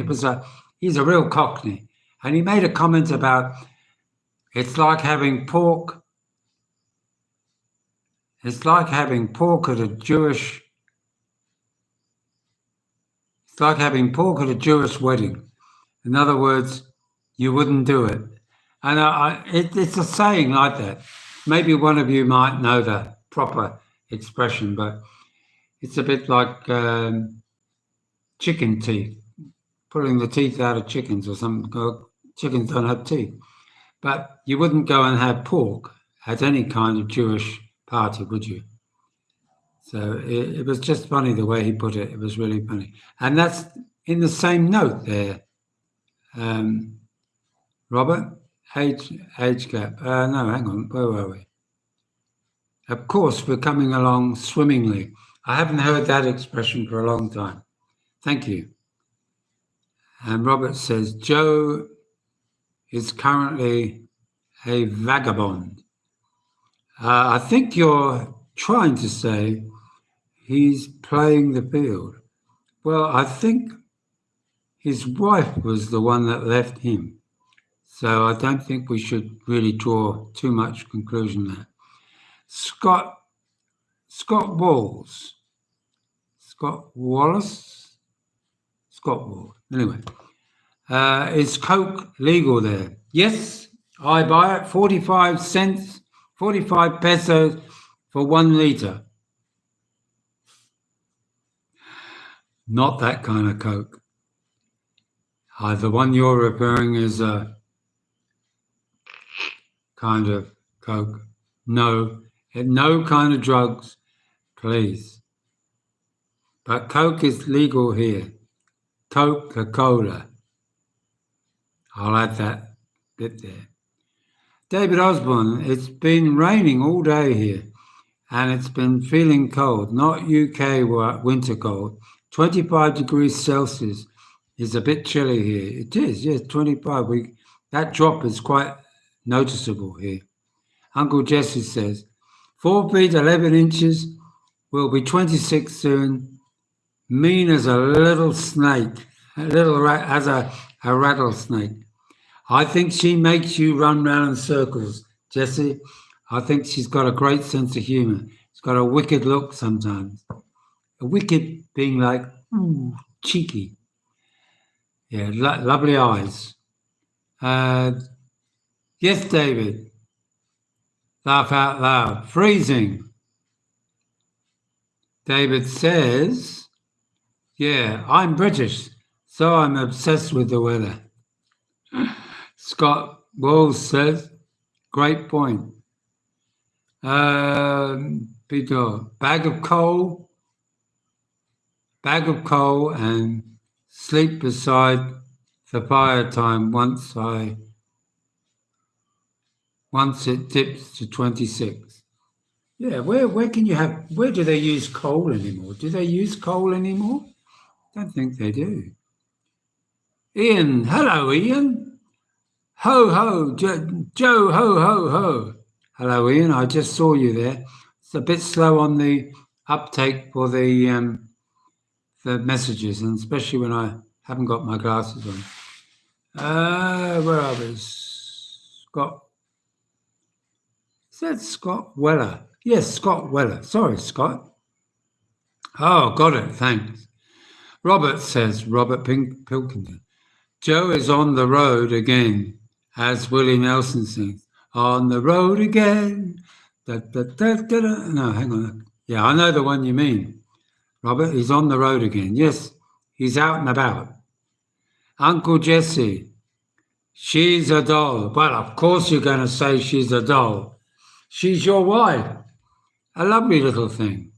He's a real Cockney, and he made a comment about it's like having pork. It's like having pork at a Jewish. It's like having pork at a Jewish wedding. In other words, you wouldn't do it. And it's a saying like that. Maybe one of you might know the proper expression, but it's a bit like chicken teeth, pulling the teeth out of chickens or something. Chickens don't have teeth. But you wouldn't go and have pork at any kind of Jewish party, would you? So it was just funny the way he put it. It was really funny. And that's in the same note there, Robert. Age gap. No, hang on. Where were we? Of course, we're coming along swimmingly. I haven't heard that expression for a long time. Thank you. And Robert says, Joe is currently a vagabond. I think you're trying to say he's playing the field. Well, I think his wife was the one that left him. So I don't think we should really draw too much conclusion there. Scott Wallace. Anyway, is Coke legal there? Yes, I buy it 45 cents, 45 pesos for 1 litre. Not that kind of Coke. The one you're referring is a kind of Coke. No, no kind of drugs, please. But Coke is legal here. Coca-Cola. I'll add that bit there. David Osborne, it's been raining all day here and it's been feeling cold, not UK winter cold. 25 degrees Celsius is a bit chilly here. It is, yes, 25. That drop is quite noticeable here. Uncle Jesse says, 4 feet 11 inches, will be 26 soon. Mean as a little snake, as a rattlesnake. I think she makes you run round in circles, Jessie. I think she's got a great sense of humour. She's got a wicked look sometimes. A wicked being like, ooh, cheeky. Yeah, lovely eyes. Yes, David. Laugh out loud. Freezing. David says, yeah, I'm British, so I'm obsessed with the weather. Scott Walls says, great point. Peter, bag of coal and sleep beside the fire time once it dips to 26. Yeah, where do they use coal anymore? Do they use coal anymore? Don't think they do. Ian, hello, Ian. Ho, ho, Joe, ho, ho, ho. Hello, Ian. I just saw you there. It's a bit slow on the uptake for the messages, and especially when I haven't got my glasses on. Where are we? Scott. Is that Scott Weller? Yes, Scott Weller. Sorry, Scott. Oh, got it. Thanks. Robert says, Robert Pilkington. Joe is on the road again, as Willie Nelson sings. On the road again. Da, da, da, da, da. No, hang on. Yeah, I know the one you mean. Robert, he's on the road again. Yes, he's out and about. Uncle Jesse, she's a doll. Well, of course you're going to say she's a doll. She's your wife. A lovely little thing.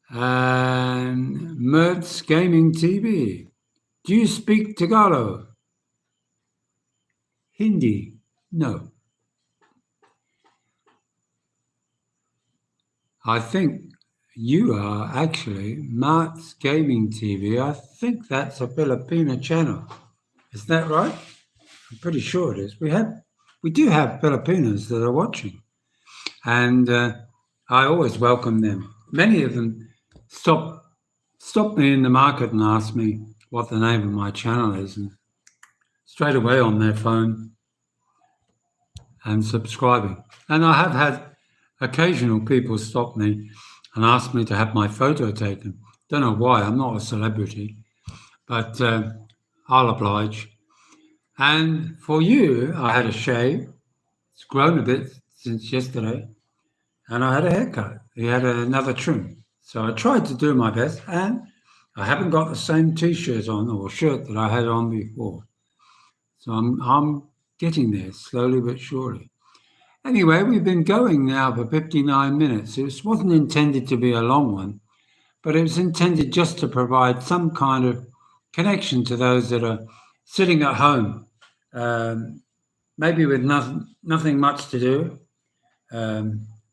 And Mertz Gaming TV. Do you speak Tagalog? Hindi? No. I think you are actually Mertz Gaming TV. I think that's a Filipino channel. Is that right? I'm pretty sure it is. We do have Filipinos that are watching, and I always welcome them. Many of them stop me in the market and ask me what the name of my channel is, and straight away on their phone and subscribing. And I have had occasional people stop me and ask me to have my photo taken. Don't know why. I'm not a celebrity, but I'll oblige. And for you, I had a shave. It's grown a bit since yesterday. And I had a haircut. He had another trim. So I tried to do my best, and I haven't got the same T-shirt on or shirt that I had on before. So I'm getting there slowly but surely. Anyway, we've been going now for 59 minutes. It wasn't intended to be a long one, but it was intended just to provide some kind of connection to those that are sitting at home, maybe with nothing much to do.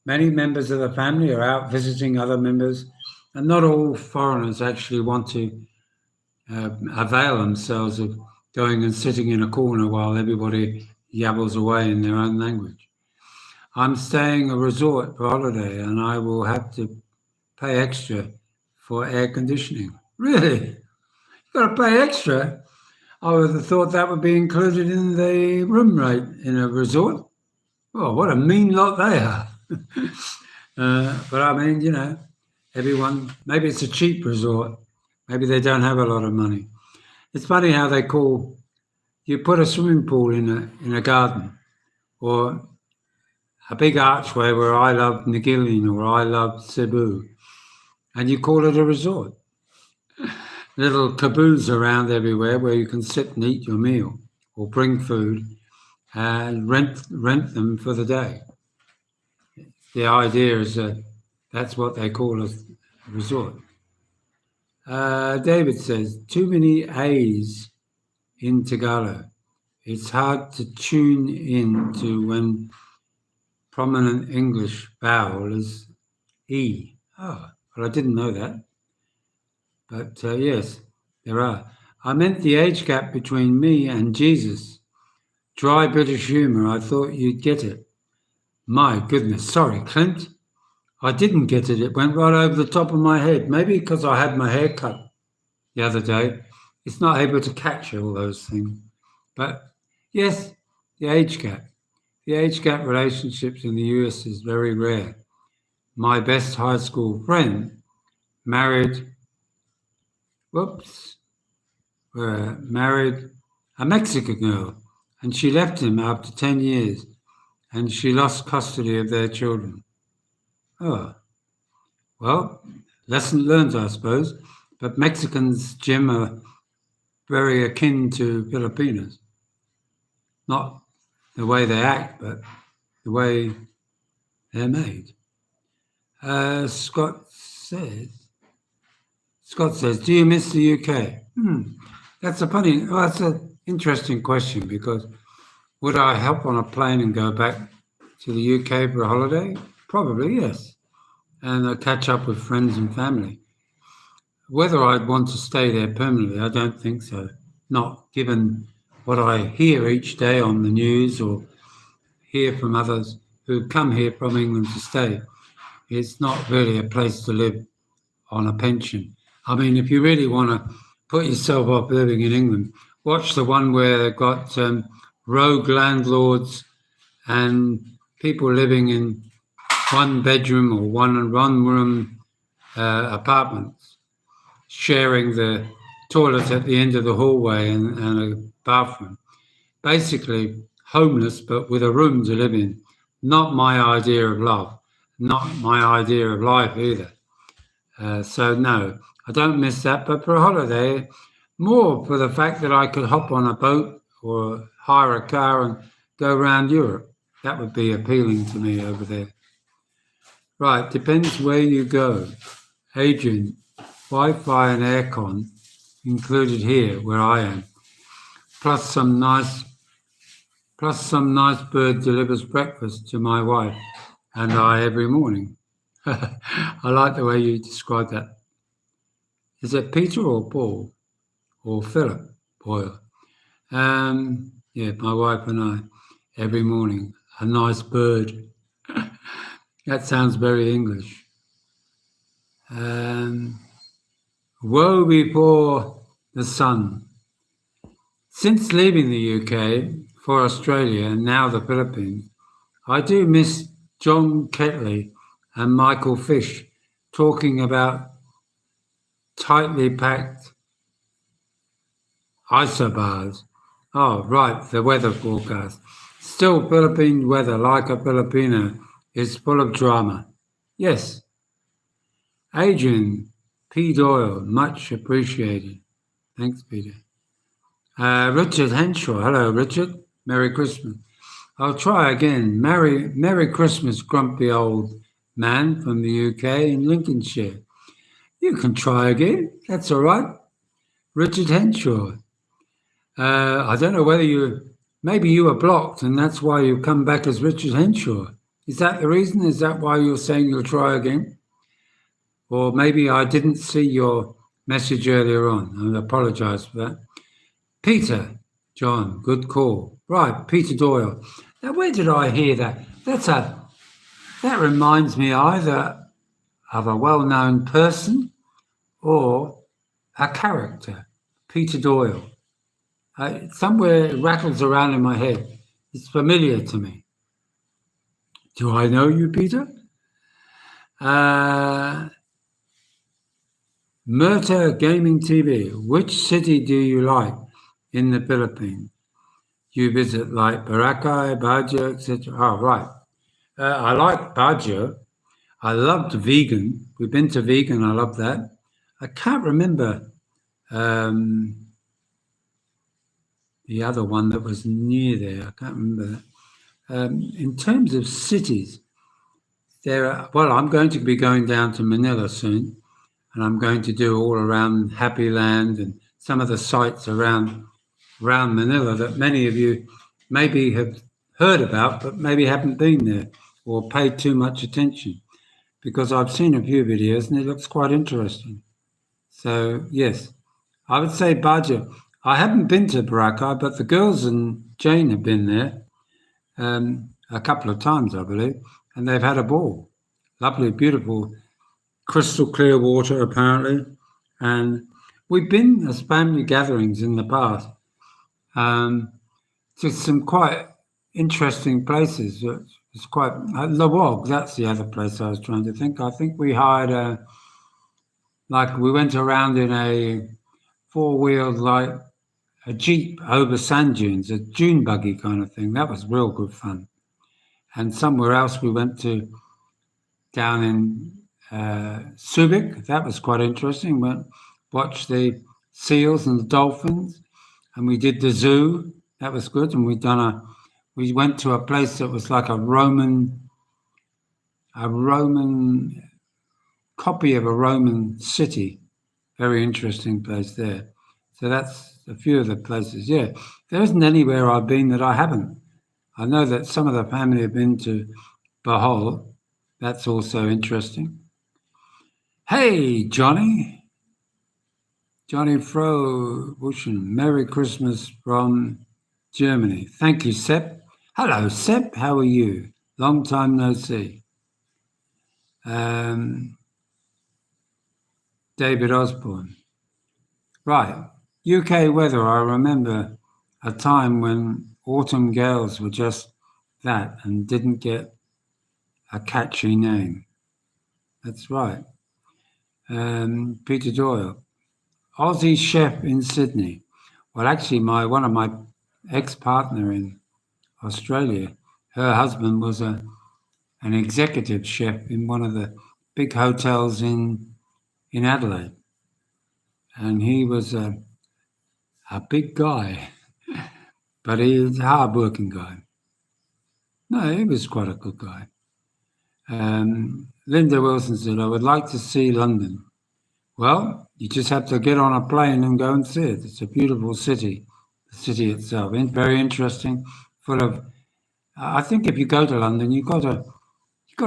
Many members of the family are out visiting other members, and not all foreigners actually want to avail themselves of going and sitting in a corner while everybody yabbles away in their own language. I'm staying a resort for holiday, and I will have to pay extra for air conditioning. Really? You've got to pay extra? I would have thought that would be included in the room rate in a resort. Oh, what a mean lot they are. But I mean, you know, everyone, maybe it's a cheap resort. Maybe they don't have a lot of money. It's funny how they call, you put a swimming pool in a garden, or a big archway where I love Nagilin or I love Cebu. and you call it a resort. Little cabooses around everywhere where you can sit and eat your meal or bring food and rent them for the day. The idea is that that's what they call a resort. David says, too many A's in Tagalog. It's hard to tune in to when prominent English vowel is E. Oh, well, I didn't know that. But yes, there are. I meant the age gap between me and Jesus. Dry British humour, I thought you'd get it. My goodness, sorry, Clint. I didn't get it. It went right over the top of my head. Maybe because I had my hair cut the other day. It's not able to catch all those things. But yes, the age gap. The age gap relationships in the US is very rare. My best high school friend married a Mexican girl, and she left him after 10 years, and she lost custody of their children. Oh, well, lesson learned, I suppose. But Mexicans, Jim, are very akin to Filipinos. Not the way they act, but the way they're made. Scott says, do you miss the UK? That's an interesting question, because would I hop on a plane and go back to the UK for a holiday? Probably, yes. And catch up with friends and family. Whether I'd want to stay there permanently, I don't think so. Not given what I hear each day on the news or hear from others who come here from England to stay. It's not really a place to live on a pension. I mean, if you really want to put yourself off living in England, watch the one where they've got rogue landlords and people living in one bedroom or one room apartments, sharing the toilet at the end of the hallway and a bathroom. Basically homeless, but with a room to live in. Not my idea of love, not my idea of life either. So no, I don't miss that. But for a holiday, more for the fact that I could hop on a boat or hire a car and go around Europe. That would be appealing to me over there. Right, depends where you go. Adrian, Wi-Fi and aircon included here where I am. Plus some nice bird delivers breakfast to my wife and I every morning. I like the way you describe that. Is it Peter or Paul or Philip Boyle? Yeah, my wife and I every morning. A nice bird. That sounds very English. Woe before the sun. Since leaving the UK for Australia and now the Philippines, I do miss John Ketley and Michael Fish talking about tightly packed isobars. Oh, right, the weather forecast. Still, Philippine weather, like a Filipino, is full of drama. Yes. Adrian P. Doyle, much appreciated. Thanks, Peter. Richard Henshaw. Hello, Richard. Merry Christmas. I'll try again. Merry Christmas, grumpy old man from the UK in Lincolnshire. You can try again. That's all right. Richard Henshaw. I don't know whether maybe you were blocked and that's why you've come back as Richard Henshaw. Is that the reason? Is that why you're saying you'll try again? Or maybe I didn't see your message earlier on. I apologise for that. Peter, John, good call. Right, Peter Doyle. Now, where did I hear that? That reminds me either of a well-known person or a character, Peter Doyle. Somewhere it rattles around in my head. It's familiar to me. Do I know you, Peter? Murta Gaming TV. Which city do you like in the Philippines? You visit like Boracay, Baguio, etc. Oh, right. I like Baguio. I loved vegan. We've been to vegan. I love that. I can't remember the other one that was near there. I can't remember that. In terms of cities, well, I'm going to be going down to Manila soon, and I'm going to do all around Happy Land and some of the sites around Manila that many of you maybe have heard about, but maybe haven't been there or paid too much attention, because I've seen a few videos and it looks quite interesting. So yes, I would say Baja. I haven't been to Boracay, but the girls and Jane have been there a couple of times, I believe, and they've had a ball. Lovely, beautiful, crystal clear water, apparently. And we've been as family gatherings in the past to some quite interesting places. It's quite Lawog. That's the other place I was trying to think. I think we hired we went around in a four-wheeled like a jeep over sand dunes, a dune buggy kind of thing. That was real good fun. And somewhere else we went to down in Subic. That was quite interesting. Went watched the seals and the dolphins, and we did the zoo. That was good. And we went to a place that was like a Roman copy of a Roman city. Very interesting place there. So that's a few of the places. Yeah, there isn't anywhere I've been that I haven't. I know that some of the family have been to Bohol. That's also interesting. Hey, Johnny Frobuschen, Merry Christmas from Germany. Thank you, Sepp. Hello, Sepp. How are you? Long time no see. David Osborne. Right. UK weather. I remember a time when autumn gales were just that and didn't get a catchy name. That's right. Peter Doyle. Aussie chef in Sydney. Well, actually, one of my ex-partner in Australia, her husband was an executive chef in one of the big hotels in Adelaide, and he was a big guy, but he was a hard-working guy. No, he was quite a good guy. Linda Wilson said, "I would like to see London." Well, you just have to get on a plane and go and see it. It's a beautiful city, the city itself, very interesting, full of. I think if you go to London, you've got to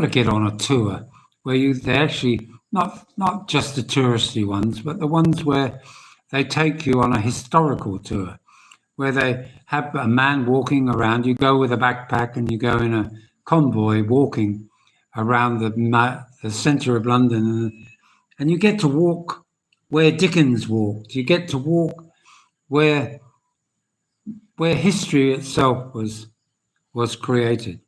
get on a tour where they actually not just the touristy ones, but the ones where they take you on a historical tour, where they have a man walking around. You go with a backpack and you go in a convoy walking around the centre of London, and you get to walk where Dickens walked. You get to walk where history itself was created.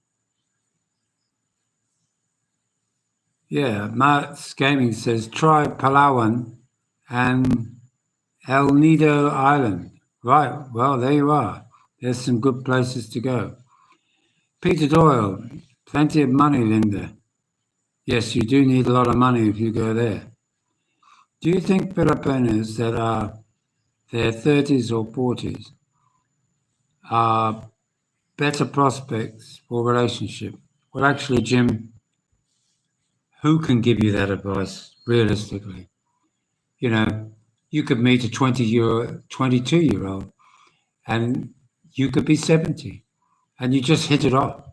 Yeah, Mark's Gaming says try Palawan and El Nido Island. Right, well, there you are. There's some good places to go. Peter Doyle, plenty of money, Linda. Yes, you do need a lot of money if you go there. Do you think Filipinos that are their 30s or 40s are better prospects for relationship? Well, actually, Jim, who can give you that advice realistically? You know, you could meet a 22-year-old and you could be 70 and you just hit it off.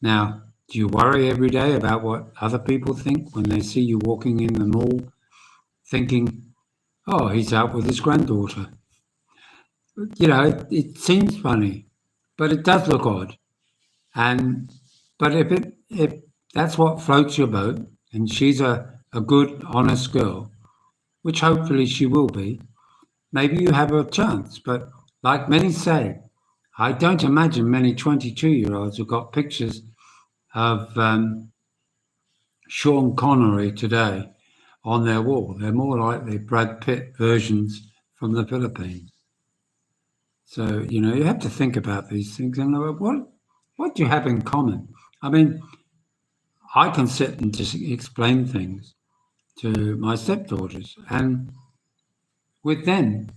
Now, do you worry every day about what other people think when they see you walking in the mall thinking, oh, he's out with his granddaughter? You know, it seems funny, but it does look odd. But if that's what floats your boat and she's a good, honest girl, which hopefully she will be, maybe you have a chance. But like many say, I don't imagine many 22-year-olds who've got pictures of Sean Connery today on their wall. They're more likely Brad Pitt versions from the Philippines. So, you know, you have to think about these things and what do you have in common? I mean, I can sit and just explain things to my stepdaughters, and with them,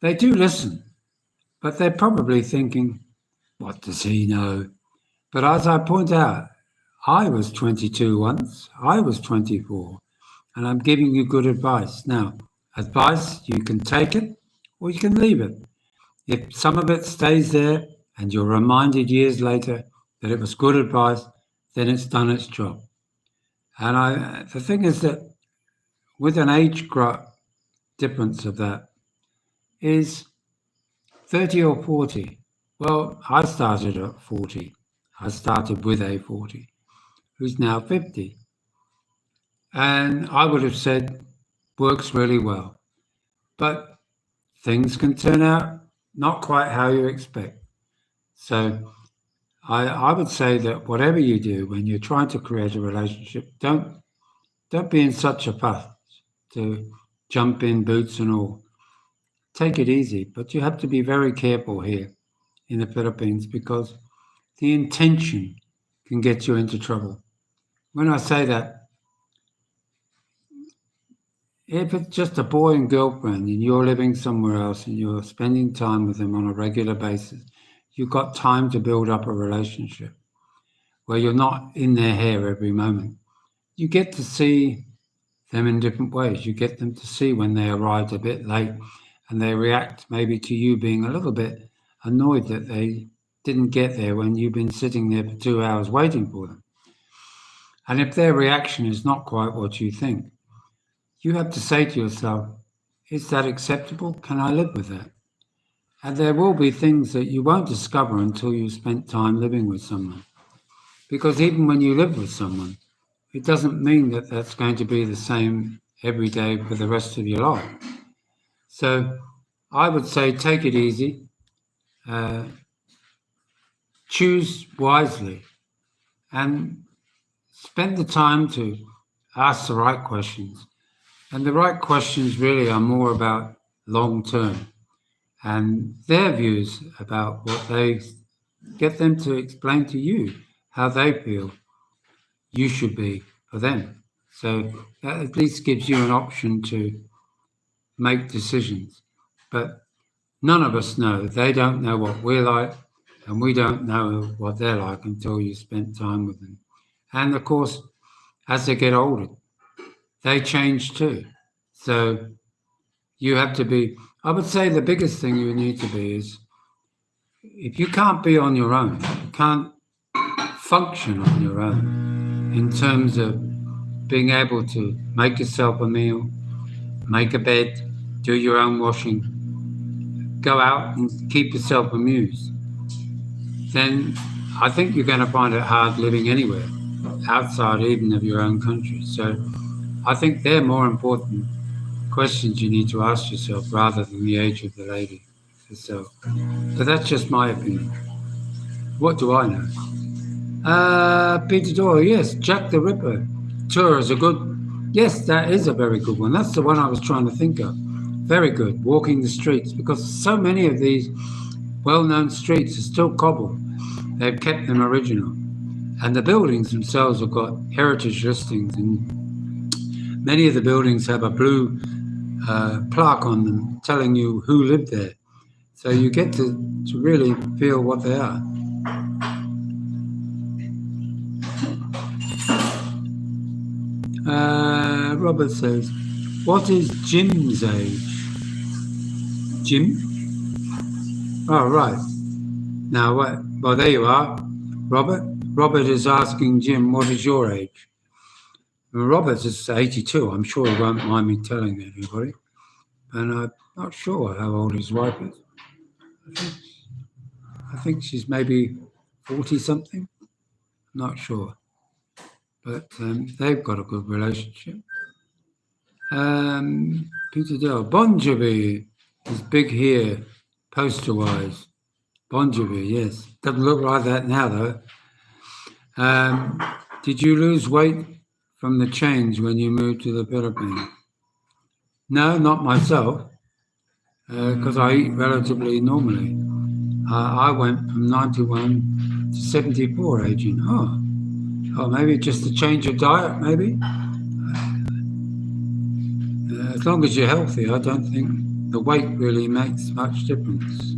they do listen, but they're probably thinking, what does he know? But as I point out, I was 22 once, I was 24, and I'm giving you good advice. Now, advice, you can take it or you can leave it. If some of it stays there and you're reminded years later that it was good advice, then it's done its job. And the thing is that with an age difference of that is 30 or 40. Well, I started at 40. I started with a 40, who's now 50. And I would have said, works really well. But things can turn out not quite how you expect. So I would say that whatever you do when you're trying to create a relationship, don't be in such a fuss to jump in boots and all. Take it easy, but you have to be very careful here in the Philippines because the intention can get you into trouble. When I say that, if it's just a boy and girlfriend and you're living somewhere else and you're spending time with them on a regular basis, you've got time to build up a relationship where you're not in their hair every moment. You get to see them in different ways. You get them to see when they arrived a bit late and they react maybe to you being a little bit annoyed that they didn't get there when you've been sitting there for 2 hours waiting for them. And if their reaction is not quite what you think, you have to say to yourself, is that acceptable? Can I live with that? And there will be things that you won't discover until you've spent time living with someone. Because even when you live with someone, it doesn't mean that that's going to be the same every day for the rest of your life. So I would say take it easy, choose wisely, and spend the time to ask the right questions. And the right questions really are more about long term and their views about what they get them to explain to you how they feel you should be for them. So that at least gives you an option to make decisions. But none of us know. They don't know what we're like, and we don't know what they're like until you spend time with them. And of course, as they get older, they change too. So you have to be, I would say the biggest thing you need to be is if you can't be on your own, you can't function on your own in terms of being able to make yourself a meal, make a bed, do your own washing, go out and keep yourself amused, then I think you're going to find it hard living anywhere outside even of your own country. So I think they're more important questions you need to ask yourself rather than the age of the lady herself. But that's just my opinion. What do I know? Peter Doyle, yes, Jack the Ripper tour is a good, yes, that is a very good one. That's the one I was trying to think of. Very good, walking the streets, because so many of these well-known streets are still cobbled. They've kept them original. And the buildings themselves have got heritage listings, and many of the buildings have a blue plaque on them telling you who lived there. So you get to really feel what they are. Robert says, what is Jim's age? Jim? Oh, right. Now, what? Well, there you are, Robert. Robert is asking Jim, what is your age? And Robert is 82. I'm sure he won't mind me telling everybody. And I'm not sure how old his wife is. I think she's maybe 40-something. Not sure. But they've got a good relationship. Peter Dell, Bon Jovi is big here, poster-wise. Bon Jovi, yes. Doesn't look like that now, though. Did you lose weight from the change when you moved to the Philippines? No, not myself, because I eat relatively normally. I went from 91 to 74 aging. Oh, Or maybe just a change of diet, maybe. As long as you're healthy, I don't think the weight really makes much difference.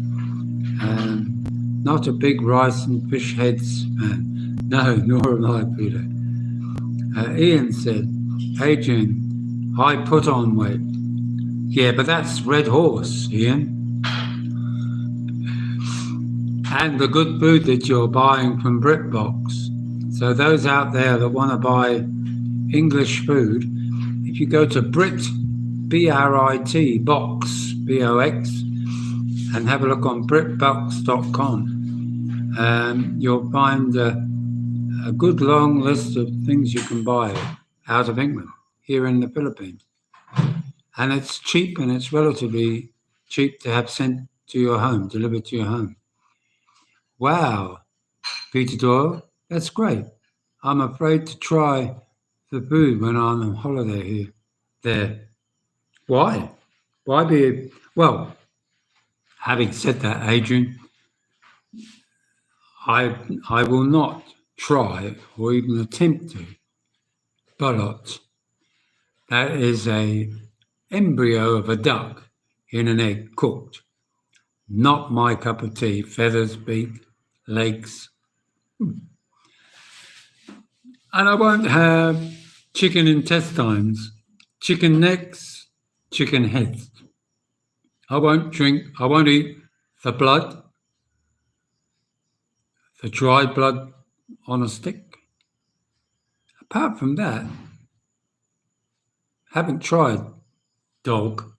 Not a big rice and fish heads man. No, nor am I, Peter. Ian said, Adrian, I put on weight. Yeah, but that's Red Horse, Ian. And the good food that you're buying from BritBox. So those out there that want to buy English food, if you go to BRIT, B-R-I-T, box, B-O-X, and have a look on BritBox.com, you'll find a good long list of things you can buy out of England, here in the Philippines. And it's cheap, and it's relatively cheap to have sent to your home, delivered to your home. Wow, Peter Doyle, that's great. I'm afraid to try the food when I'm on holiday here. There. Why? Why be... Well, having said that, Adrian, I will not try or even attempt to bullot. That is a embryo of a duck in an egg cooked. Not my cup of tea. Feathers, beak, legs. And I won't have chicken intestines, chicken necks, chicken heads. I won't eat the blood, the dried blood on a stick. Apart from that, haven't tried dog,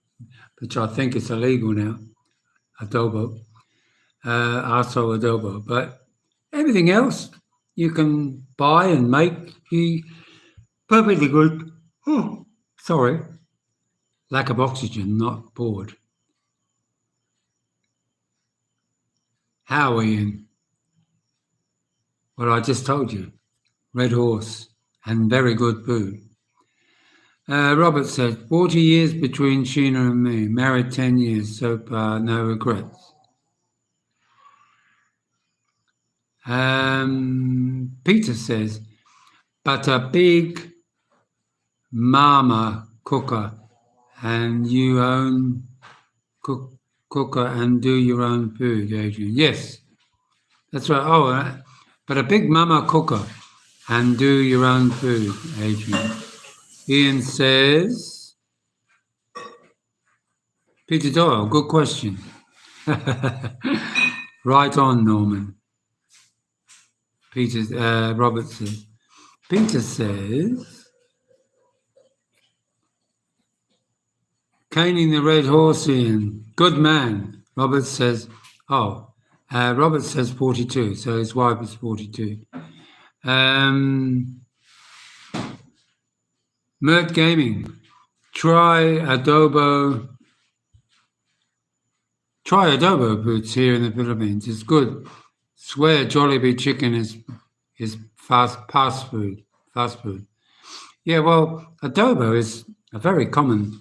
which I think is illegal now, adobo, arsehole adobo. But everything else you can buy and make, perfectly good. Oh, sorry, lack of oxygen, not bored. How, Ian? Well, I just told you, Red Horse and very good food. Robert said, 40 years between Sheena and me, married 10 years, so far, no regrets. Peter says, but a big mama cooker and you own cooker and do your own food, Adrian. Yes, that's right. Oh, but a big mama cooker and do your own food, Adrian. Ian says, Peter Doyle, good question. Right on, Norman. Robert says. Peter says, caning the red horse, Ian. Good man. Robert says, Robert says 42, so his wife is 42. Mert Gaming, try adobo boots here in the Philippines. It's good. Swear Jollibee chicken is fast food. Yeah, well, adobo is a very common,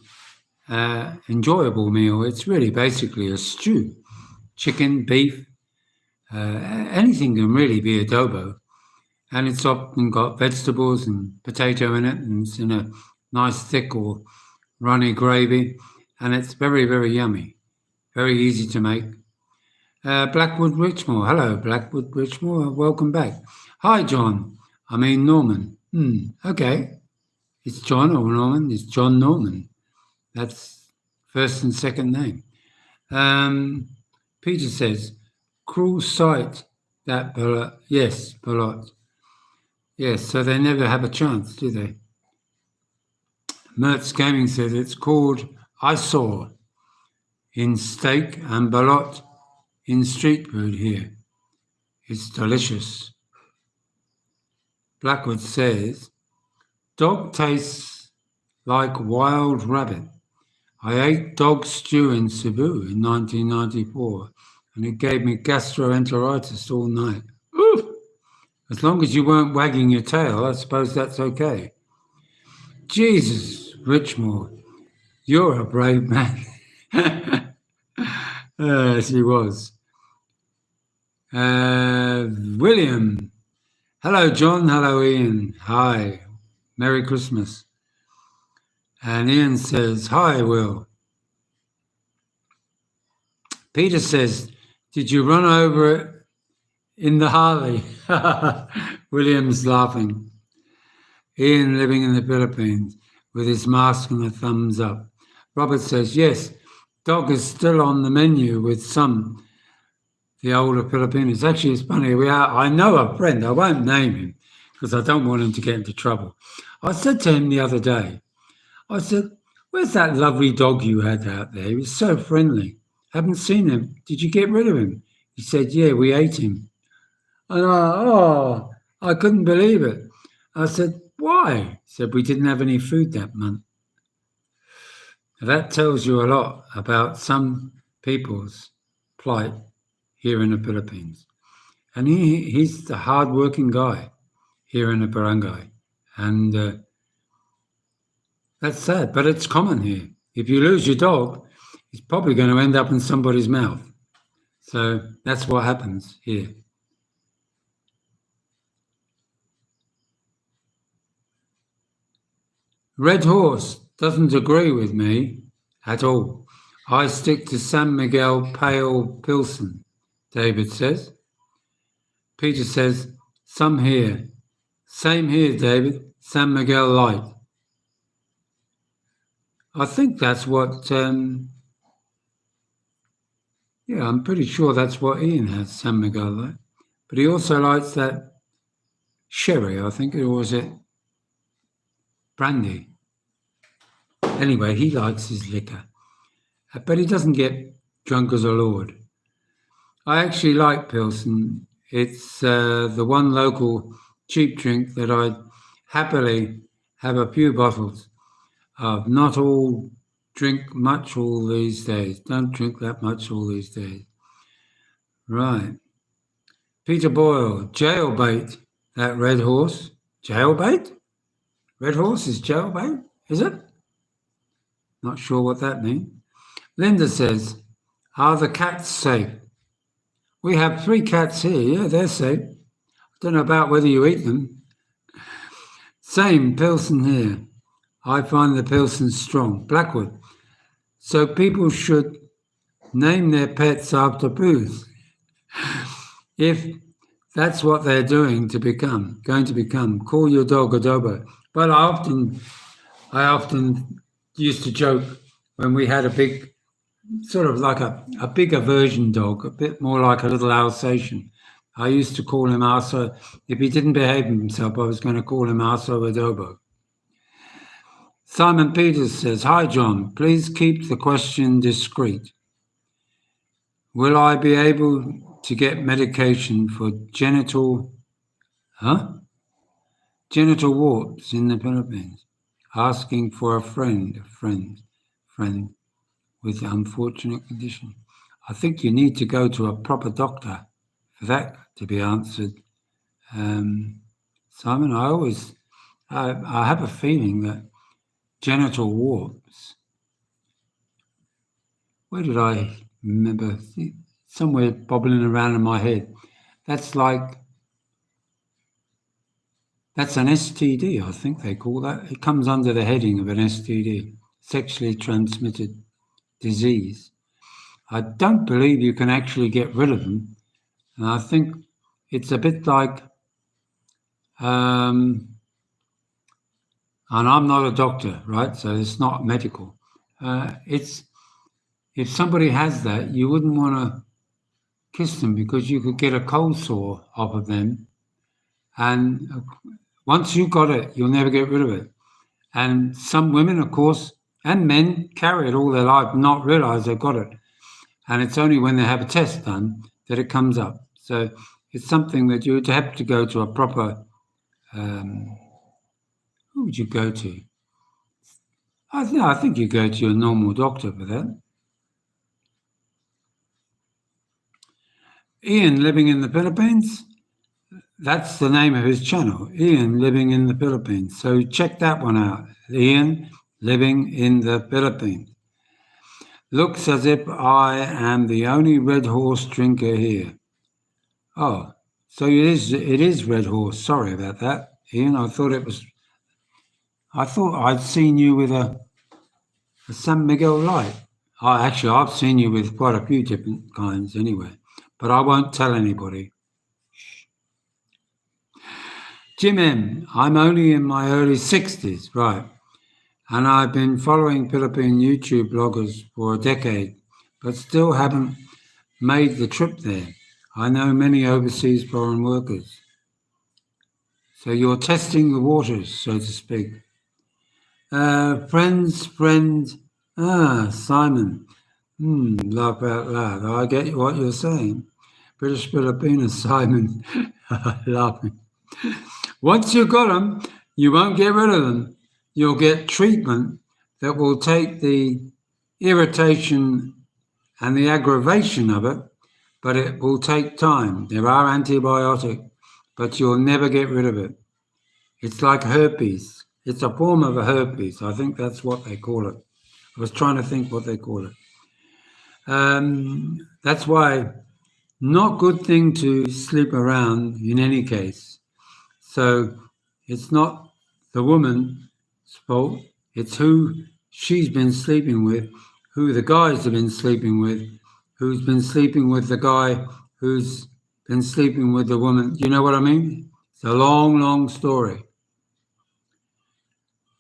enjoyable meal. It's really basically a stew. Chicken, beef, anything can really be adobo. And it's often got vegetables and potato in it, and it's in a nice thick or runny gravy, and it's very, very yummy. Very easy to make. Blackwood Richmore. Hello, Blackwood Richmore. Welcome back. Hi, John. I mean, Norman. Okay. It's John or Norman. It's John Norman. That's first and second name. Peter says, cruel sight, that Ballot. Yes, Ballot. Yes, so they never have a chance, do they? Mertz Gaming says it's called I saw in steak and Ballot in street food here. It's delicious. Blackwood says, dog tastes like wild rabbit. I ate dog stew in Cebu in 1994 and it gave me gastroenteritis all night. Oof! As long as you weren't wagging your tail, I suppose that's okay. Jesus, Richmore, you're a brave man. Yes, he was. William, Hello, John. Hello, Ian. Hi. Merry Christmas. And Ian says, hi, Will. Peter says, did you run over it in the Harley? William's laughing. Ian living in the Philippines with his mask and a thumbs up. Robert says, yes, dog is still on the menu with some, the older Filipinos. Actually, it's funny. I know a friend, I won't name him because I don't want him to get into trouble. I said to him the other day, I said, where's that lovely dog you had out there? He was so friendly. Haven't seen him. Did you get rid of him? He said, yeah, we ate him. And I couldn't believe it. I said, why? He said, we didn't have any food that month. Now, that tells you a lot about some people's plight here in the Philippines. And he's the hard-working guy here in the barangay. And that's sad, but it's common here. If you lose your dog, it's probably going to end up in somebody's mouth. So that's what happens here. Red Horse doesn't agree with me at all. I stick to San Miguel Pale Pilsen, David says. Peter says, some here. Same here, David. San Miguel Light. I think that's what, I'm pretty sure that's what Ian has, San Miguel Light. But he also likes that sherry, I think, or was it brandy? Anyway, he likes his liquor. But he doesn't get drunk as a lord. I actually like Pilsen. It's the one local cheap drink that I'd happily have a few bottles of. Not all drink much all these days. Don't drink that much all these days. Right. Peter Boyle, jailbait, that Red Horse. Jailbait? Red Horse is jailbait, is it? Not sure what that means. Linda says, are the cats safe? We have 3 cats here. Yeah, they're safe. I don't know about whether you eat them. Same, Pilsen here. I find the Pilsen strong. Blackwood. So people should name their pets after booze. If that's what they're going to become. Call your dog Adobo. But I often used to joke when we had a big, sort of like a bigger version dog, a bit more like a little Alsatian. I used to call him Arso. If he didn't behave himself, I was going to call him Arso Adobo. Simon Peters says, hi, John. Please keep the question discreet. Will I be able to get medication for genital warts in the Philippines? Asking for a friend with the unfortunate condition. I think you need to go to a proper doctor for that to be answered. Simon, I have a feeling that genital warts, where did I remember? Somewhere bobbling around in my head. That's an STD, I think they call that. It comes under the heading of an STD, sexually transmitted disease. I don't believe you can actually get rid of them. And I think it's a bit like, and I'm not a doctor, right? So it's not medical. It's, if somebody has that, you wouldn't want to kiss them because you could get a cold sore off of them. And once you got it, you'll never get rid of it. And some women, of course, and men carry it all their life, not realize they've got it. And it's only when they have a test done that it comes up. So it's something that you would have to go to a proper, who would you go to? I think you go to your normal doctor for that. Ian living in the Philippines. That's the name of his channel, Ian living in the Philippines. So check that one out. Ian living in the Philippines. Looks as if I am the only Red Horse drinker here. Oh, So it is Red Horse. Sorry about that, Ian. I thought I'd seen you with a San Miguel light. Actually, I've seen you with quite a few different kinds anyway, but I won't tell anybody. Jim M, I'm only in my early 60s, right, and I've been following Philippine YouTube bloggers for a decade, but still haven't made the trip there. I know many overseas foreign workers. So you're testing the waters, so to speak. Friend, Simon. Laugh out loud. I get what you're saying. British Filipinos, Simon, laughing. Once you've got them, you won't get rid of them. You'll get treatment that will take the irritation and the aggravation of it, but it will take time. There are antibiotics, but you'll never get rid of it. It's like herpes. It's a form of a herpes. I think that's what they call it. I was trying to think what they call it. That's why not good thing to sleep around in any case. So it's not the woman's fault. It's who she's been sleeping with, who the guys have been sleeping with, who's been sleeping with the guy who's been sleeping with the woman. You know what I mean? It's a long, long story.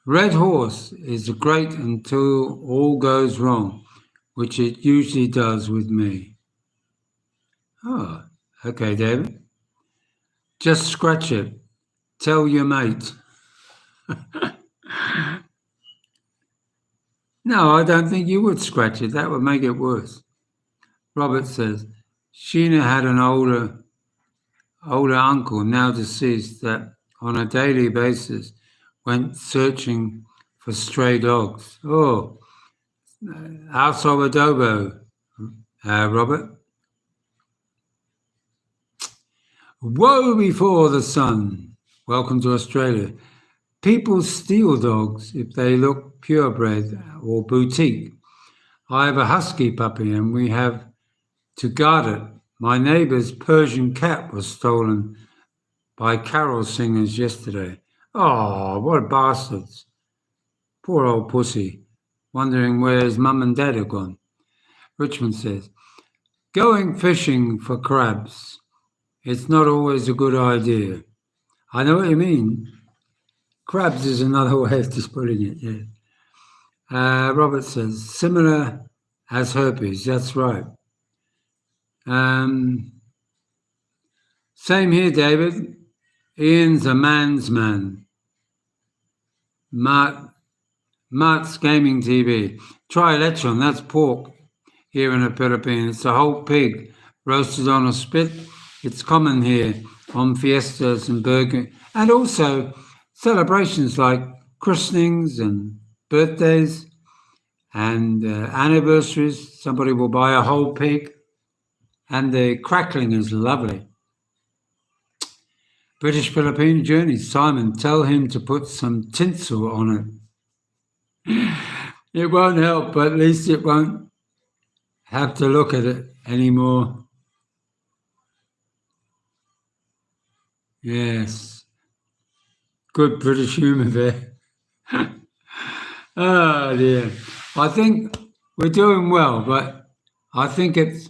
Red Horse is great until all goes wrong, which it usually does with me. Oh, okay, David. Just scratch it. Tell your mate. No, I don't think you would scratch it. That would make it worse. Robert says, Sheena had an older uncle, now deceased, that on a daily basis went searching for stray dogs. Oh, house of adobo, Robert. Woe before the sun. Welcome to Australia. People steal dogs if they look purebred or boutique. I have a husky puppy and we have to guard it. My neighbour's Persian cat was stolen by carol singers yesterday. Oh, what bastards. Poor old pussy, wondering where his mum and dad have gone. Richmond says, going fishing for crabs. It's not always a good idea. I know what you mean. Crabs is another way of just putting it, yeah. Robert says, similar as herpes. That's right. Same here, David. Ian's a man's man. Mart's Gaming TV. Try lechon, that's pork here in the Philippines. It's a whole pig roasted on a spit. It's common here on fiestas and burger, and also celebrations like christenings and birthdays and anniversaries. Somebody will buy a whole pig, and the crackling is lovely. British Filipino journey. Simon, tell him to put some tinsel on it. It won't help, but at least it won't have to look at it anymore. Yes. Good British humour there. Oh dear. I think we're doing well, but I think it's,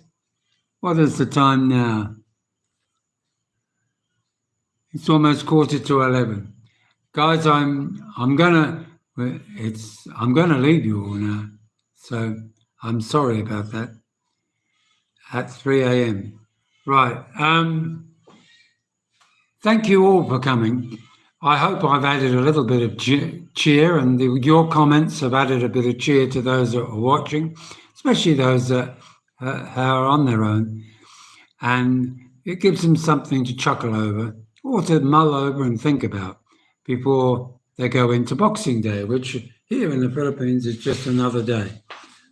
what is the time now? It's almost 11:15. Guys, I'm gonna leave you all now. So I'm sorry about that. At 3 a.m. Right. Thank you all for coming. I hope I've added a little bit of cheer, and your comments have added a bit of cheer to those that are watching, especially those that are on their own. And it gives them something to chuckle over or to mull over and think about before they go into Boxing Day, which here in the Philippines is just another day.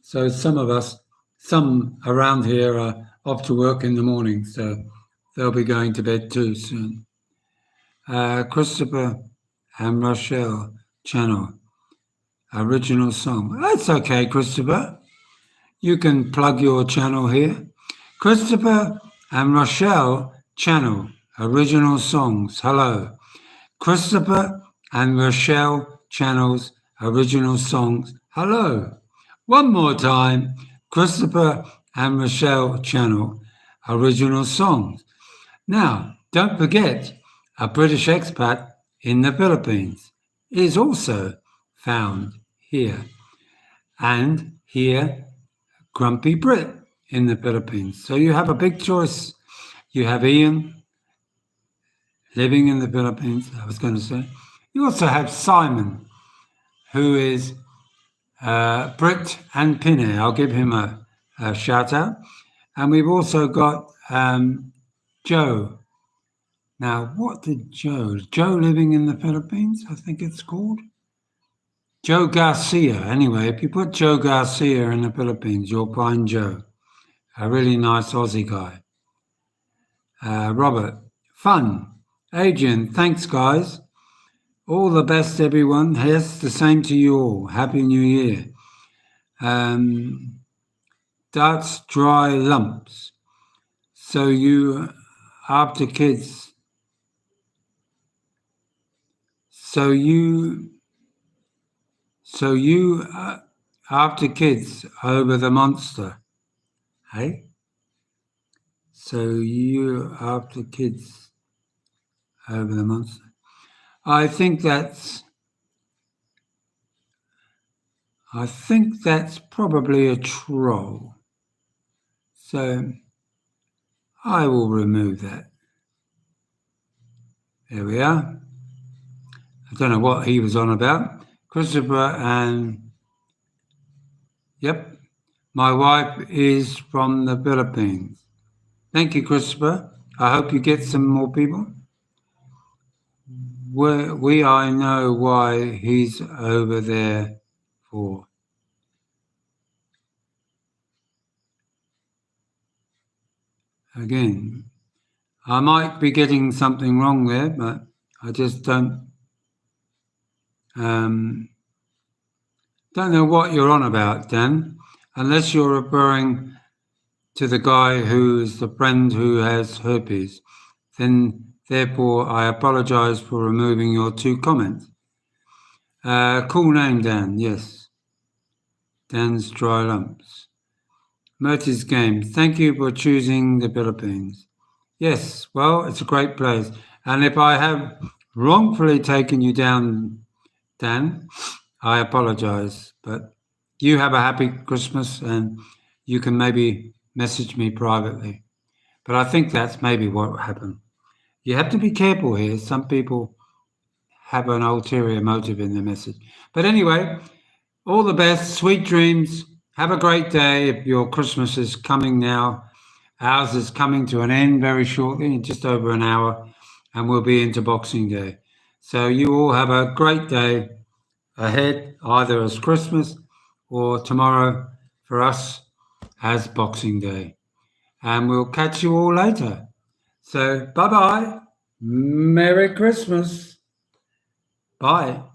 So some around here are off to work in the morning, so they'll be going to bed too soon. Christopher and Rochelle channel, original song. That's okay, Christopher. You can plug your channel here. Christopher and Rochelle channel, original songs. Hello. Christopher and Rochelle Channels, original songs. Hello. One more time. Christopher and Rochelle Channel, original songs. Now, don't forget, a British expat in the Philippines is also found here. And here, Grumpy Brit in the Philippines. So you have a big choice. You have Ian living in the Philippines, I was going to say. You also have Simon, who is Brit and Pinay. I'll give him a shout out. And we've also got Joe. Now, what did Joe living in the Philippines, I think it's called? Joe Garcia. Anyway, if you put Joe Garcia in the Philippines, you'll find Joe, a really nice Aussie guy. Robert, fun. Adrian, thanks, guys. All the best, everyone. Yes, the same to you all. Happy New Year. Darts dry lumps. So you, after kids, after kids over the monster, hey? So you after kids over the monster. I think that's probably a troll. So I will remove that. There we are. I don't know what he was on about. Christopher and, yep, my wife is from the Philippines. Thank you, Christopher. I hope you get some more people. I know why he's over there for. Again, I might be getting something wrong there, but I just don't know what you're on about, Dan, unless you're referring to the guy who is the friend who has herpes. Then, therefore, I apologize for removing your 2 comments. Cool name, Dan, yes. Dan's Dry Lumps. Murty's Game, thank you for choosing the Philippines. Yes, well, it's a great place. And if I have wrongfully taken you down, Dan, I apologize. But you have a happy Christmas and you can maybe message me privately. But I think that's maybe what happened. You have to be careful here. Some people have an ulterior motive in their message. But anyway, all the best, sweet dreams. Have a great day. If your Christmas is coming now, ours is coming to an end very shortly, in just over an hour, and we'll be into Boxing Day. So you all have a great day ahead, either as Christmas or tomorrow for us as Boxing Day. And we'll catch you all later. So bye-bye. Merry Christmas. Bye.